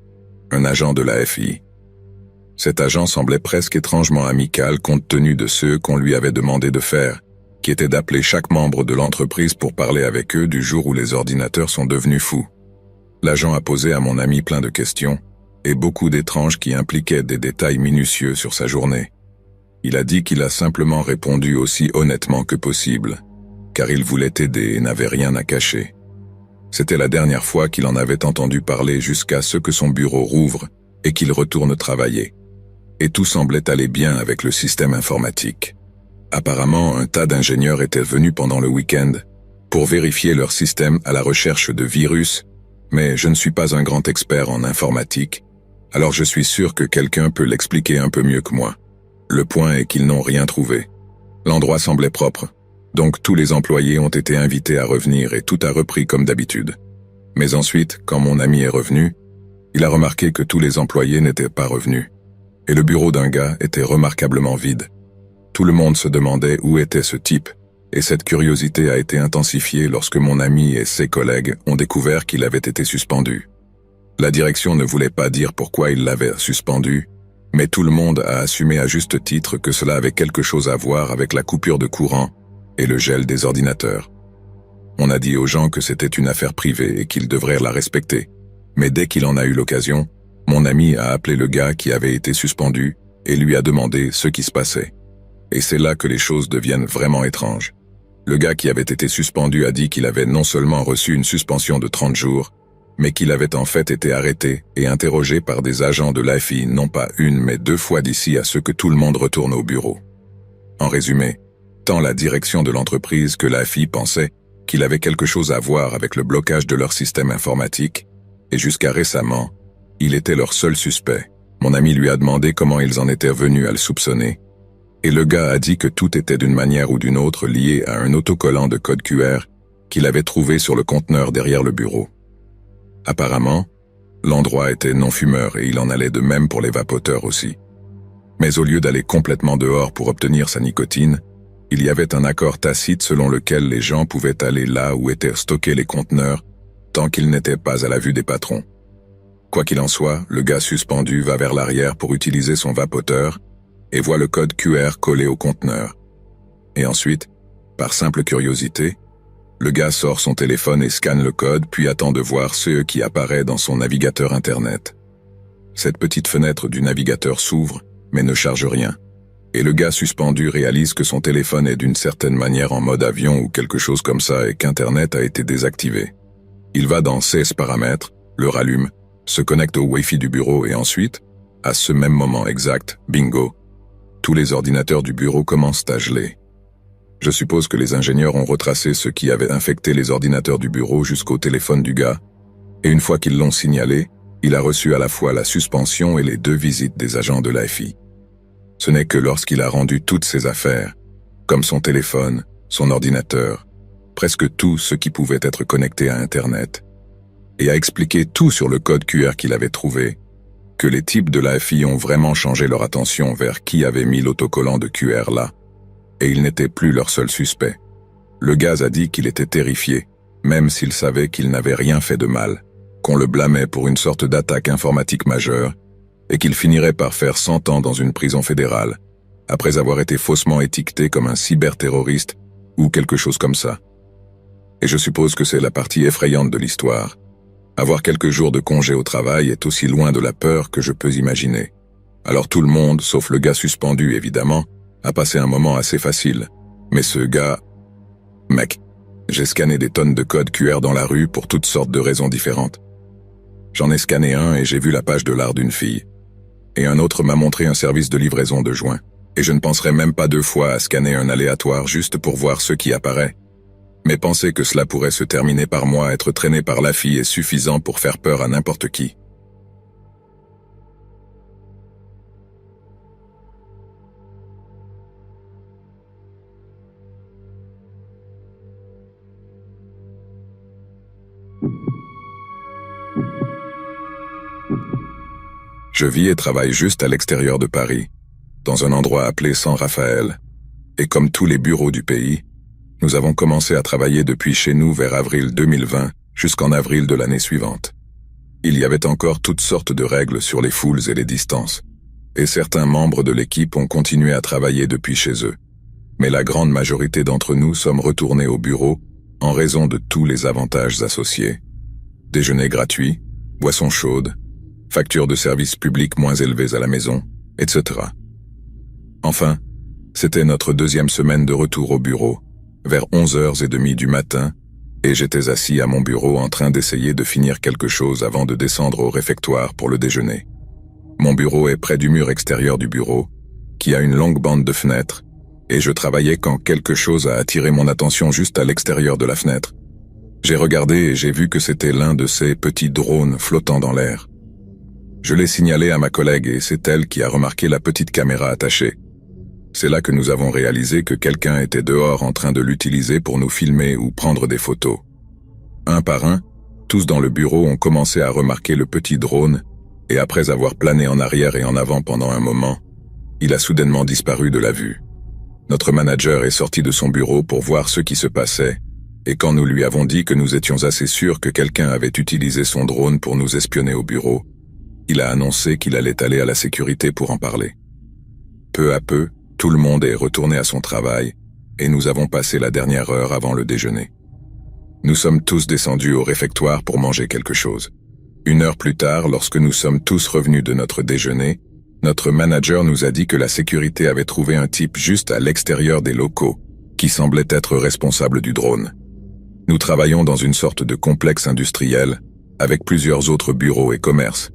S1: Un agent de la FI. Cet agent semblait presque étrangement amical compte tenu de ce qu'on lui avait demandé de faire, qui était d'appeler chaque membre de l'entreprise pour parler avec eux du jour où les ordinateurs sont devenus fous. L'agent a posé à mon ami plein de questions, et beaucoup d'étranges qui impliquaient des détails minutieux sur sa journée. Il a dit qu'il a simplement répondu aussi honnêtement que possible, car il voulait aider et n'avait rien à cacher. C'était la dernière fois qu'il en avait entendu parler jusqu'à ce que son bureau rouvre et qu'il retourne travailler. Et tout semblait aller bien avec le système informatique. Apparemment, un tas d'ingénieurs étaient venus pendant le week-end pour vérifier leur système à la recherche de virus, mais je ne suis pas un grand expert en informatique, alors je suis sûr que quelqu'un peut l'expliquer un peu mieux que moi. Le point est qu'ils n'ont rien trouvé. L'endroit semblait propre, donc tous les employés ont été invités à revenir et tout a repris comme d'habitude. Mais ensuite, quand mon ami est revenu, il a remarqué que tous les employés n'étaient pas revenus, et le bureau d'un gars était remarquablement vide. Tout le monde se demandait où était ce type, et cette curiosité a été intensifiée lorsque mon ami et ses collègues ont découvert qu'il avait été suspendu. La direction ne voulait pas dire pourquoi il l'avait suspendu, mais tout le monde a assumé à juste titre que cela avait quelque chose à voir avec la coupure de courant et le gel des ordinateurs. On a dit aux gens que c'était une affaire privée et qu'ils devraient la respecter, mais dès qu'il en a eu l'occasion, mon ami a appelé le gars qui avait été suspendu et lui a demandé ce qui se passait. Et c'est là que les choses deviennent vraiment étranges. Le gars qui avait été suspendu a dit qu'il avait non seulement reçu une suspension de 30 jours, mais qu'il avait en fait été arrêté et interrogé par des agents de l'AFI non pas une mais 2 fois d'ici à ce que tout le monde retourne au bureau. En résumé, tant la direction de l'entreprise que l'AFI pensait qu'il avait quelque chose à voir avec le blocage de leur système informatique, et jusqu'à récemment, il était leur seul suspect. Mon ami lui a demandé comment ils en étaient venus à le soupçonner, et le gars a dit que tout était d'une manière ou d'une autre lié à un autocollant de code QR qu'il avait trouvé sur le conteneur derrière le bureau. Apparemment, l'endroit était non-fumeur et il en allait de même pour les vapoteurs aussi. Mais au lieu d'aller complètement dehors pour obtenir sa nicotine, il y avait un accord tacite selon lequel les gens pouvaient aller là où étaient stockés les conteneurs tant qu'ils n'étaient pas à la vue des patrons. Quoi qu'il en soit, le gars suspendu va vers l'arrière pour utiliser son vapoteur et voit le code QR collé au conteneur. Et ensuite, par simple curiosité, le gars sort son téléphone et scanne le code puis attend de voir ce qui apparaît dans son navigateur Internet. Cette petite fenêtre du navigateur s'ouvre, mais ne charge rien. Et le gars suspendu réalise que son téléphone est d'une certaine manière en mode avion ou quelque chose comme ça et qu'Internet a été désactivé. Il va dans 16 paramètres, le rallume, se connecte au Wi-Fi du bureau et ensuite, à ce même moment exact, bingo, tous les ordinateurs du bureau commencent à geler. Je suppose que les ingénieurs ont retracé ce qui avait infecté les ordinateurs du bureau jusqu'au téléphone du gars, et une fois qu'ils l'ont signalé, il a reçu à la fois la suspension et les 2 visites des agents de l'AFI. Ce n'est que lorsqu'il a rendu toutes ses affaires, comme son téléphone, son ordinateur, presque tout ce qui pouvait être connecté à Internet, et a expliqué tout sur le code QR qu'il avait trouvé, que les types de l'AFI ont vraiment changé leur attention vers qui avait mis l'autocollant de QR là, et il n'était plus leur seul suspect. Le gaz a dit qu'il était terrifié, même s'il savait qu'il n'avait rien fait de mal, qu'on le blâmait pour une sorte d'attaque informatique majeure, et qu'il finirait par faire 100 ans dans une prison fédérale, après avoir été faussement étiqueté comme un cyberterroriste ou quelque chose comme ça. Et je suppose que c'est la partie effrayante de l'histoire. Avoir quelques jours de congé au travail est aussi loin de la peur que je peux imaginer. Alors tout le monde, sauf le gars suspendu évidemment, a passé un moment assez facile. Mais ce gars... Mec, j'ai scanné des tonnes de codes QR dans la rue pour toutes sortes de raisons différentes. J'en ai scanné un et j'ai vu la page de l'art d'une fille. Et un autre m'a montré un service de livraison de joints. Et je ne penserai même pas 2 fois à scanner un aléatoire juste pour voir ce qui apparaît. Mais penser que cela pourrait se terminer par moi être traîné par la fille est suffisant pour faire peur à n'importe qui. Je vis et travaille juste à l'extérieur de Paris, dans un endroit appelé San Rafael. Et comme tous les bureaux du pays, nous avons commencé à travailler depuis chez nous vers avril 2020 jusqu'en avril de l'année suivante. Il y avait encore toutes sortes de règles sur les foules et les distances, et certains membres de l'équipe ont continué à travailler depuis chez eux. Mais la grande majorité d'entre nous sommes retournés au bureau en raison de tous les avantages associés. Déjeuner gratuit, boissons chaudes, factures de services publics moins élevées à la maison, etc. Enfin, c'était notre 2e semaine de retour au bureau, vers 11h30 du matin, et j'étais assis à mon bureau en train d'essayer de finir quelque chose avant de descendre au réfectoire pour le déjeuner. Mon bureau est près du mur extérieur du bureau, qui a une longue bande de fenêtres, et je travaillais quand quelque chose a attiré mon attention juste à l'extérieur de la fenêtre. J'ai regardé et j'ai vu que c'était l'un de ces petits drones flottant dans l'air. Je l'ai signalé à ma collègue et c'est elle qui a remarqué la petite caméra attachée. C'est là que nous avons réalisé que quelqu'un était dehors en train de l'utiliser pour nous filmer ou prendre des photos. Un par un, tous dans le bureau ont commencé à remarquer le petit drone, et après avoir plané en arrière et en avant pendant un moment, il a soudainement disparu de la vue. Notre manager est sorti de son bureau pour voir ce qui se passait, et quand nous lui avons dit que nous étions assez sûrs que quelqu'un avait utilisé son drone pour nous espionner au bureau, il a annoncé qu'il allait aller à la sécurité pour en parler. Peu à peu, tout le monde est retourné à son travail, et nous avons passé la dernière heure avant le déjeuner. Nous sommes tous descendus au réfectoire pour manger quelque chose. 1 heure plus tard, lorsque nous sommes tous revenus de notre déjeuner, notre manager nous a dit que la sécurité avait trouvé un type juste à l'extérieur des locaux, qui semblait être responsable du drone. Nous travaillons dans une sorte de complexe industriel, avec plusieurs autres bureaux et commerces,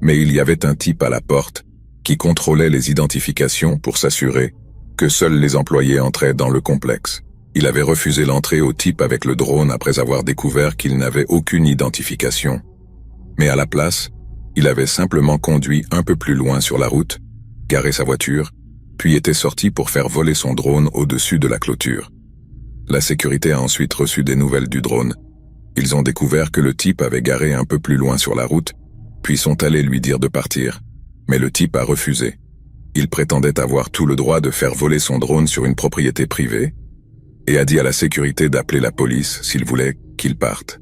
S1: mais il y avait un type à la porte, qui contrôlait les identifications pour s'assurer que seuls les employés entraient dans le complexe. Il avait refusé l'entrée au type avec le drone après avoir découvert qu'il n'avait aucune identification. Mais à la place, il avait simplement conduit un peu plus loin sur la route, garé sa voiture, puis était sorti pour faire voler son drone au-dessus de la clôture. La sécurité a ensuite reçu des nouvelles du drone. Ils ont découvert que le type avait garé un peu plus loin sur la route, puis sont allés lui dire de partir. Mais le type a refusé. Il prétendait avoir tout le droit de faire voler son drone sur une propriété privée et a dit à la sécurité d'appeler la police s'il voulait qu'il parte.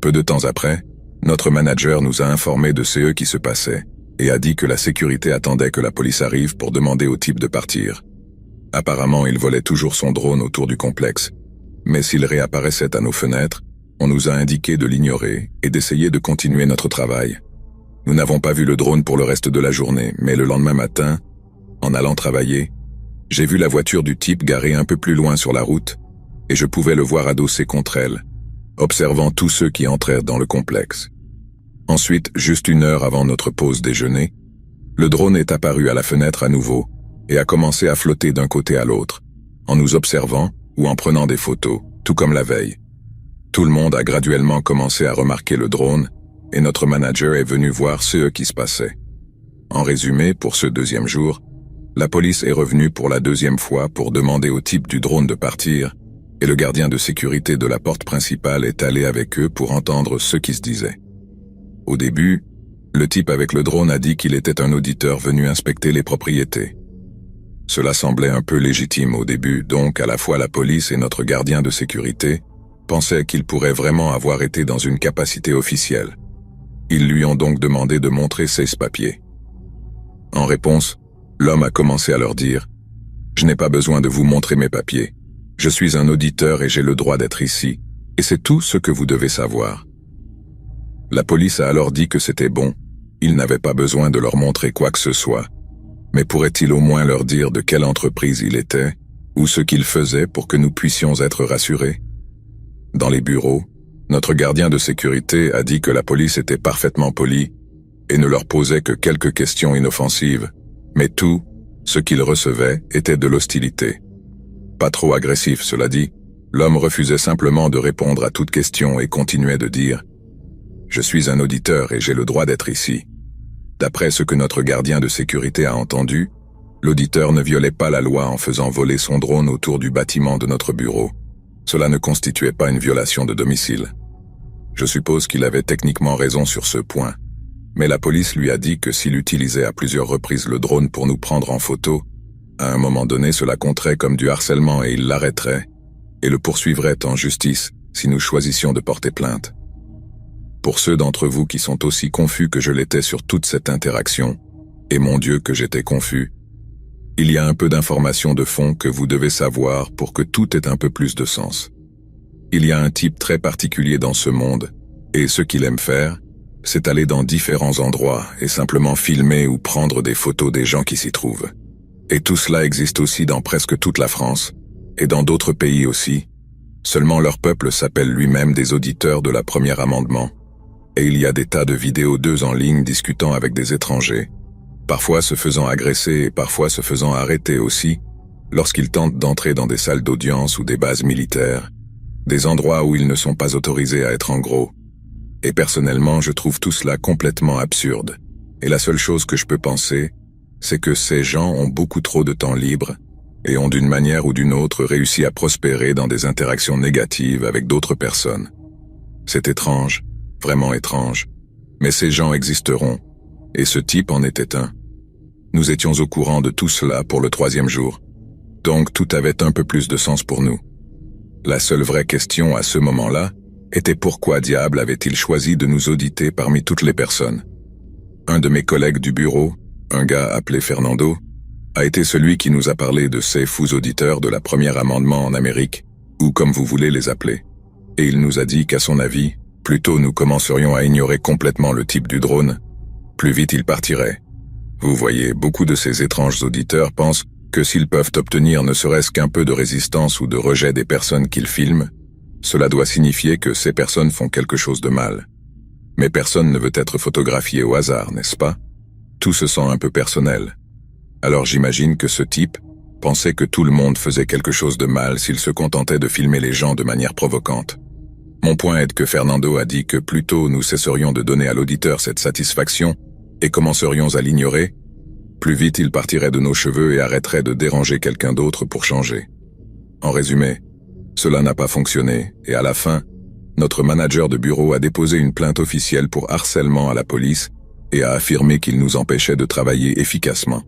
S1: Peu de temps après, notre manager nous a informé de ce qui se passait et a dit que la sécurité attendait que la police arrive pour demander au type de partir. Apparemment, il volait toujours son drone autour du complexe, mais s'il réapparaissait à nos fenêtres, on nous a indiqué de l'ignorer et d'essayer de continuer notre travail. Nous n'avons pas vu le drone pour le reste de la journée, mais le lendemain matin, en allant travailler, j'ai vu la voiture du type garée un peu plus loin sur la route, et je pouvais le voir adossé contre elle, observant tous ceux qui entrèrent dans le complexe. Ensuite, juste 1 heure avant notre pause déjeuner, le drone est apparu à la fenêtre à nouveau et a commencé à flotter d'un côté à l'autre, en nous observant ou en prenant des photos, tout comme la veille. Tout le monde a graduellement commencé à remarquer le drone, et notre manager est venu voir ce qui se passait. En résumé, pour ce deuxième jour, la police est revenue pour la deuxième fois pour demander au type du drone de partir, et le gardien de sécurité de la porte principale est allé avec eux pour entendre ce qui se disait. Au début, le type avec le drone a dit qu'il était un auditeur venu inspecter les propriétés. Cela semblait un peu légitime au début, donc à la fois la police et notre gardien de sécurité pensaient qu'il pourrait vraiment avoir été dans une capacité officielle. Ils lui ont donc demandé de montrer ses papiers. En réponse, l'homme a commencé à leur dire « Je n'ai pas besoin de vous montrer mes papiers. Je suis un auditeur et j'ai le droit d'être ici, et c'est tout ce que vous devez savoir. » La police a alors dit que c'était bon, il n'avait pas besoin de leur montrer quoi que ce soit, mais pourrait-il au moins leur dire de quelle entreprise il était, ou ce qu'il faisait pour que nous puissions être rassurés? Dans les bureaux, notre gardien de sécurité a dit que la police était parfaitement polie et ne leur posait que quelques questions inoffensives, mais tout, ce qu'ils recevaient, était de l'hostilité. Pas trop agressif, cela dit, l'homme refusait simplement de répondre à toute question et continuait de dire « Je suis un auditeur et j'ai le droit d'être ici. » D'après ce que notre gardien de sécurité a entendu, l'auditeur ne violait pas la loi en faisant voler son drone autour du bâtiment de notre bureau. Cela ne constituait pas une violation de domicile. Je suppose qu'il avait techniquement raison sur ce point, mais la police lui a dit que s'il utilisait à plusieurs reprises le drone pour nous prendre en photo, à un moment donné cela compterait comme du harcèlement et il l'arrêterait, et le poursuivrait en justice si nous choisissions de porter plainte. Pour ceux d'entre vous qui sont aussi confus que je l'étais sur toute cette interaction, et mon Dieu que j'étais confus, il y a un peu d'informations de fond que vous devez savoir pour que tout ait un peu plus de sens. Il y a un type très particulier dans ce monde, et ce qu'il aime faire, c'est aller dans différents endroits et simplement filmer ou prendre des photos des gens qui s'y trouvent. Et tout cela existe aussi dans presque toute la France, et dans d'autres pays aussi. Seulement leur peuple s'appelle lui-même des auditeurs de la Première Amendement. Et il y a des tas de vidéos d'eux en ligne discutant avec des étrangers, parfois se faisant agresser et parfois se faisant arrêter aussi, lorsqu'ils tentent d'entrer dans des salles d'audience ou des bases militaires, des endroits où ils ne sont pas autorisés à être en gros. Et personnellement, je trouve tout cela complètement absurde. Et la seule chose que je peux penser, c'est que ces gens ont beaucoup trop de temps libre et ont d'une manière ou d'une autre réussi à prospérer dans des interactions négatives avec d'autres personnes. C'est étrange, vraiment étrange, mais ces gens existeront, et ce type en était un. Nous étions au courant de tout cela pour le 3e jour, donc tout avait un peu plus de sens pour nous. La seule vraie question à ce moment-là était pourquoi diable avait-il choisi de nous auditer parmi toutes les personnes. Un de mes collègues du bureau, un gars appelé Fernando, a été celui qui nous a parlé de ces fous auditeurs de la Première Amendement en Amérique, ou comme vous voulez les appeler. Et il nous a dit qu'à son avis, plus tôt nous commencerions à ignorer complètement le type du drone, plus vite il partirait. Vous voyez, beaucoup de ces étranges auditeurs pensent que s'ils peuvent obtenir ne serait-ce qu'un peu de résistance ou de rejet des personnes qu'ils filment, cela doit signifier que ces personnes font quelque chose de mal. Mais personne ne veut être photographié au hasard, n'est-ce pas? Tout se sent un peu personnel. Alors j'imagine que ce type pensait que tout le monde faisait quelque chose de mal s'il se contentait de filmer les gens de manière provocante. Mon point est que Fernando a dit que plus tôt nous cesserions de donner à l'auditeur cette satisfaction et commencerions à l'ignorer, plus vite il partirait de nos cheveux et arrêterait de déranger quelqu'un d'autre pour changer. En résumé, cela n'a pas fonctionné et à la fin, notre manager de bureau a déposé une plainte officielle pour harcèlement à la police et a affirmé qu'il nous empêchait de travailler efficacement.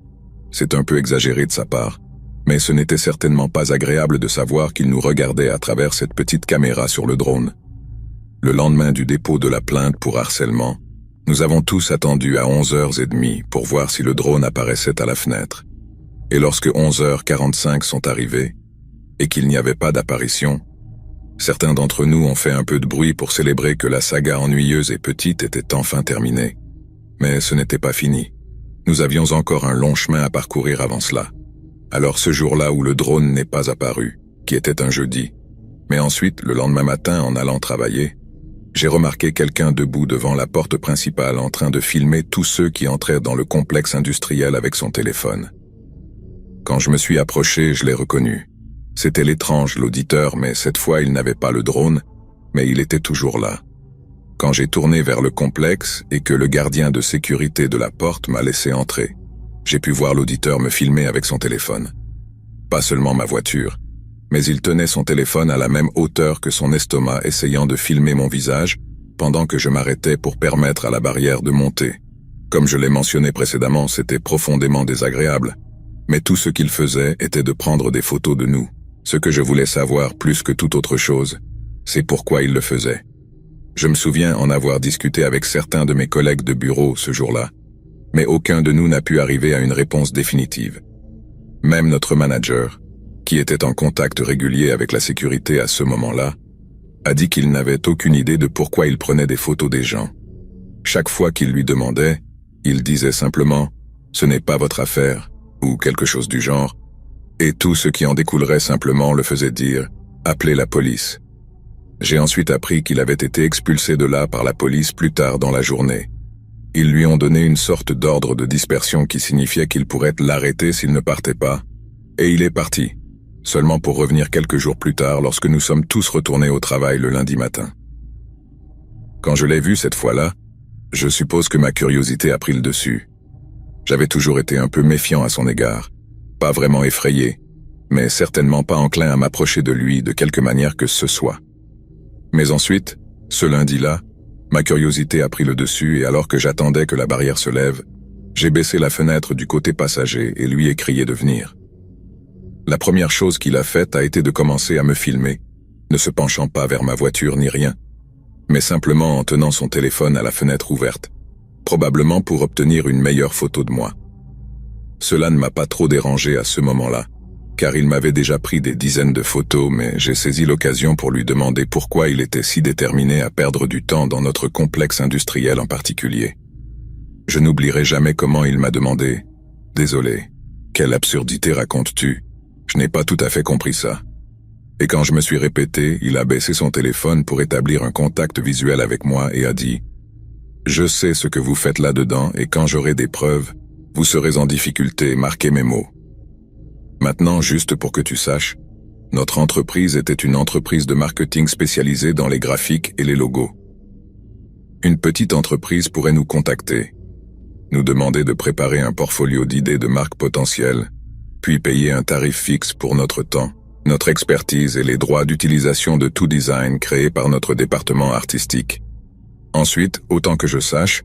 S1: C'est un peu exagéré de sa part, mais ce n'était certainement pas agréable de savoir qu'il nous regardait à travers cette petite caméra sur le drone. Le lendemain du dépôt de la plainte pour harcèlement, nous avons tous attendu à 11h30 pour voir si le drone apparaissait à la fenêtre. Et lorsque 11h45 sont arrivés, et qu'il n'y avait pas d'apparition, certains d'entre nous ont fait un peu de bruit pour célébrer que la saga ennuyeuse et petite était enfin terminée. Mais ce n'était pas fini. Nous avions encore un long chemin à parcourir avant cela. Alors ce jour-là où le drone n'est pas apparu, qui était un jeudi, mais ensuite, le lendemain matin, en allant travailler, j'ai remarqué quelqu'un debout devant la porte principale en train de filmer tous ceux qui entraient dans le complexe industriel avec son téléphone. Quand je me suis approché, je l'ai reconnu. C'était l'étrange, l'auditeur, mais cette fois il n'avait pas le drone, mais il était toujours là. Quand j'ai tourné vers le complexe et que le gardien de sécurité de la porte m'a laissé entrer, j'ai pu voir l'auditeur me filmer avec son téléphone. Pas seulement ma voiture, mais il tenait son téléphone à la même hauteur que son estomac, essayant de filmer mon visage pendant que je m'arrêtais pour permettre à la barrière de monter. Comme je l'ai mentionné précédemment, c'était profondément désagréable. Mais tout ce qu'il faisait était de prendre des photos de nous. Ce que je voulais savoir plus que toute autre chose, c'est pourquoi il le faisait. Je me souviens en avoir discuté avec certains de mes collègues de bureau ce jour-là, mais aucun de nous n'a pu arriver à une réponse définitive. Même notre manager, qui était en contact régulier avec la sécurité à ce moment-là, a dit qu'il n'avait aucune idée de pourquoi il prenait des photos des gens. Chaque fois qu'il lui demandait, il disait simplement « ce n'est pas votre affaire » ou quelque chose du genre, et tout ce qui en découlerait simplement le faisait dire « appelez la police ». J'ai ensuite appris qu'il avait été expulsé de là par la police plus tard dans la journée. Ils lui ont donné une sorte d'ordre de dispersion qui signifiait qu'ils pourraient l'arrêter s'il ne partait pas, et il est parti, seulement pour revenir quelques jours plus tard lorsque nous sommes tous retournés au travail le lundi matin. Quand je l'ai vu cette fois-là, je suppose que ma curiosité a pris le dessus. J'avais toujours été un peu méfiant à son égard, pas vraiment effrayé, mais certainement pas enclin à m'approcher de lui de quelque manière que ce soit. Mais ensuite, ce lundi-là, ma curiosité a pris le dessus et alors que j'attendais que la barrière se lève, j'ai baissé la fenêtre du côté passager et lui ai crié de venir. La première chose qu'il a faite a été de commencer à me filmer, ne se penchant pas vers ma voiture ni rien, mais simplement en tenant son téléphone à la fenêtre ouverte, probablement pour obtenir une meilleure photo de moi. Cela ne m'a pas trop dérangé à ce moment-là, car il m'avait déjà pris des dizaines de photos, mais j'ai saisi l'occasion pour lui demander pourquoi il était si déterminé à perdre du temps dans notre complexe industriel en particulier. Je n'oublierai jamais comment il m'a demandé « Désolé, quelle absurdité racontes-tu? Je n'ai pas tout à fait compris ça. » Et quand je me suis répété, il a baissé son téléphone pour établir un contact visuel avec moi et a dit « Je sais ce que vous faites là-dedans et quand j'aurai des preuves, vous serez en difficulté, marquez mes mots. » Maintenant, juste pour que tu saches, notre entreprise était une entreprise de marketing spécialisée dans les graphiques et les logos. Une petite entreprise pourrait nous contacter, nous demander de préparer un portfolio d'idées de marques potentielles, puis payer un tarif fixe pour notre temps, notre expertise et les droits d'utilisation de tout design créé par notre département artistique. Ensuite, autant que je sache,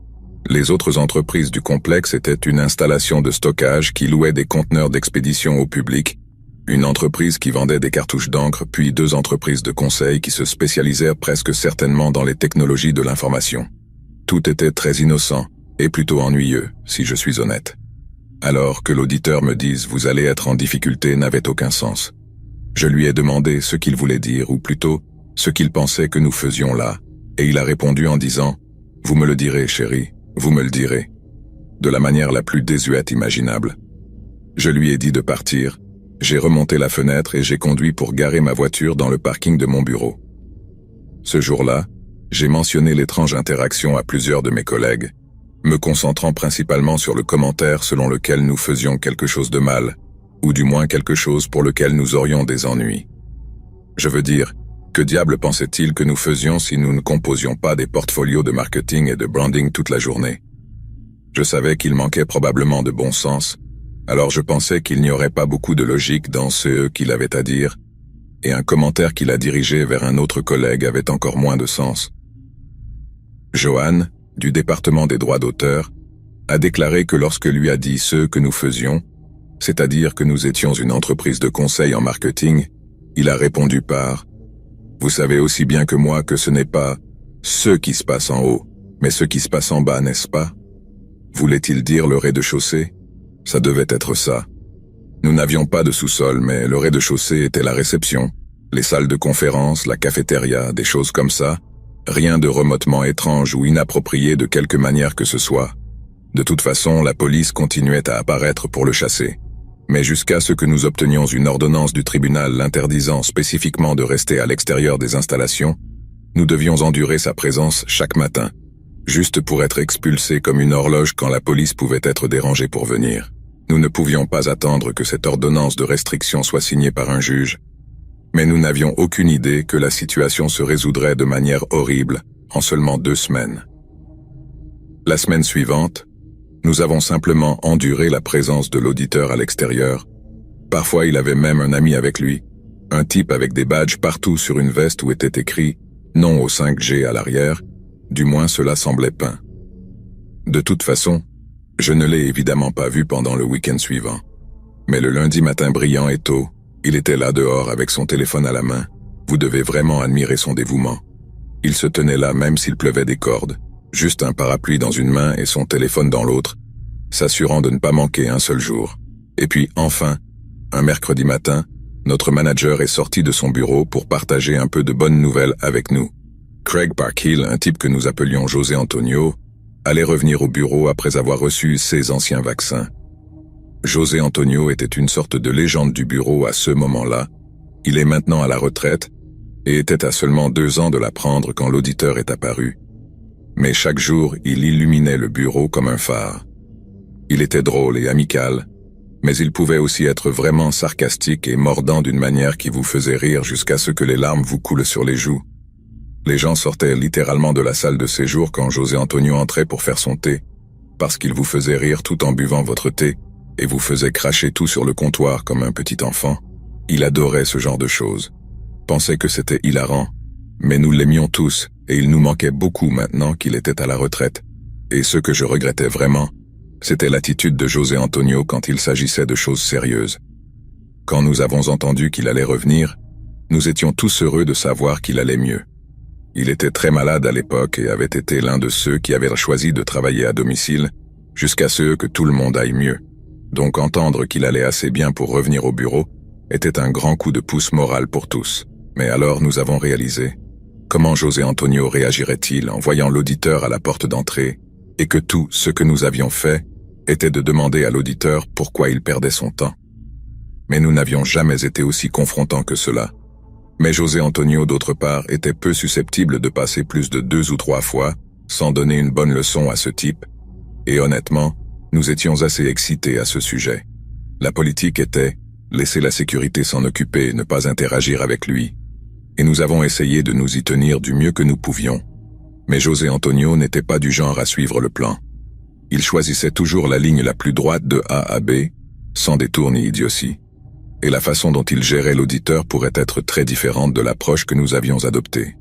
S1: les autres entreprises du complexe étaient une installation de stockage qui louait des conteneurs d'expédition au public, une entreprise qui vendait des cartouches d'encre, puis 2 entreprises de conseil qui se spécialisèrent presque certainement dans les technologies de l'information. Tout était très innocent et plutôt ennuyeux, si je suis honnête. Alors que l'auditeur me dise « vous allez être en difficulté » n'avait aucun sens. Je lui ai demandé ce qu'il voulait dire, ou plutôt, ce qu'il pensait que nous faisions là, et il a répondu en disant « vous me le direz, chérie. Vous me le direz. » De la manière la plus désuète imaginable. Je lui ai dit de partir, j'ai remonté la fenêtre et j'ai conduit pour garer ma voiture dans le parking de mon bureau. Ce jour-là, j'ai mentionné l'étrange interaction à plusieurs de mes collègues, me concentrant principalement sur le commentaire selon lequel nous faisions quelque chose de mal, ou du moins quelque chose pour lequel nous aurions des ennuis. Je veux dire, que diable pensait-il que nous faisions si nous ne composions pas des portfolios de marketing et de branding toute la journée? Je savais qu'il manquait probablement de bon sens, alors je pensais qu'il n'y aurait pas beaucoup de logique dans ce qu'il avait à dire, et un commentaire qu'il a dirigé vers un autre collègue avait encore moins de sens. Johan, du département des droits d'auteur, a déclaré que lorsque lui a dit ce que nous faisions, c'est-à-dire que nous étions une entreprise de conseil en marketing, il a répondu par « Vous savez aussi bien que moi que ce n'est pas ce qui se passe en haut, mais ce qui se passe en bas, n'est-ce pas? Voulait-il dire le rez-de-chaussée? Ça devait être ça. Nous n'avions pas de sous-sol, mais le rez-de-chaussée était la réception, les salles de conférence, la cafétéria, des choses comme ça, rien de remotement étrange ou inapproprié de quelque manière que ce soit. De toute façon, la police continuait à apparaître pour le chasser. Mais jusqu'à ce que nous obtenions une ordonnance du tribunal l'interdisant spécifiquement de rester à l'extérieur des installations, nous devions endurer sa présence chaque matin, juste pour être expulsés comme une horloge quand la police pouvait être dérangée pour venir. Nous ne pouvions pas attendre que cette ordonnance de restriction soit signée par un juge, Mais nous n'avions aucune idée que la situation se résoudrait de manière horrible en seulement 2 semaines. La semaine suivante, nous avons simplement enduré la présence de l'auditeur à l'extérieur. Parfois, il avait même un ami avec lui, un type avec des badges partout sur une veste où était écrit « Non au 5G » à l'arrière, du moins cela semblait peint. De toute façon, je ne l'ai évidemment pas vu pendant le week-end suivant. Mais le lundi matin brillant et tôt, il était là dehors avec son téléphone à la main. Vous devez vraiment admirer son dévouement. Il se tenait là même s'il pleuvait des cordes, juste un parapluie dans une main et son téléphone dans l'autre, s'assurant de ne pas manquer un seul jour. Et puis, enfin, un mercredi matin, notre manager est sorti de son bureau pour partager un peu de bonnes nouvelles avec nous. Craig Parkhill, un type que nous appelions José Antonio, allait revenir au bureau après avoir reçu ses anciens vaccins. José Antonio était une sorte de légende du bureau à ce moment-là. Il est maintenant à la retraite et était à seulement 2 ans de la prendre quand l'auditeur est apparu. Mais chaque jour, il illuminait le bureau comme un phare. Il était drôle et amical, mais il pouvait aussi être vraiment sarcastique et mordant d'une manière qui vous faisait rire jusqu'à ce que les larmes vous coulent sur les joues. Les gens sortaient littéralement de la salle de séjour quand José Antonio entrait pour faire son thé, parce qu'il vous faisait rire tout en buvant votre thé et vous faisait cracher tout sur le comptoir comme un petit enfant. Il adorait ce genre de choses. Pensait que c'était hilarant, mais nous l'aimions tous et il nous manquait beaucoup maintenant qu'il était à la retraite. Et ce que je regrettais vraiment, c'était l'attitude de José Antonio quand il s'agissait de choses sérieuses. Quand nous avons entendu qu'il allait revenir, nous étions tous heureux de savoir qu'il allait mieux. Il était très malade à l'époque et avait été l'un de ceux qui avaient choisi de travailler à domicile jusqu'à ce que tout le monde aille mieux. Donc entendre qu'il allait assez bien pour revenir au bureau était un grand coup de pouce moral pour tous. Mais alors nous avons réalisé comment José Antonio réagirait-il en voyant l'auditeur à la porte d'entrée et que tout ce que nous avions fait était de demander à l'auditeur pourquoi il perdait son temps. Mais nous n'avions jamais été aussi confrontants que cela. Mais José Antonio, d'autre part, était peu susceptible de passer plus de 2 ou 3 fois sans donner une bonne leçon à ce type. Et honnêtement, nous étions assez excités à ce sujet. La politique était laisser la sécurité s'en occuper et ne pas interagir avec lui. Et nous avons essayé de nous y tenir du mieux que nous pouvions. Mais José Antonio n'était pas du genre à suivre le plan. Il choisissait toujours la ligne la plus droite de A à B, sans détour ni idiotie. Et la façon dont il gérait l'auditeur pourrait être très différente de l'approche que nous avions adoptée.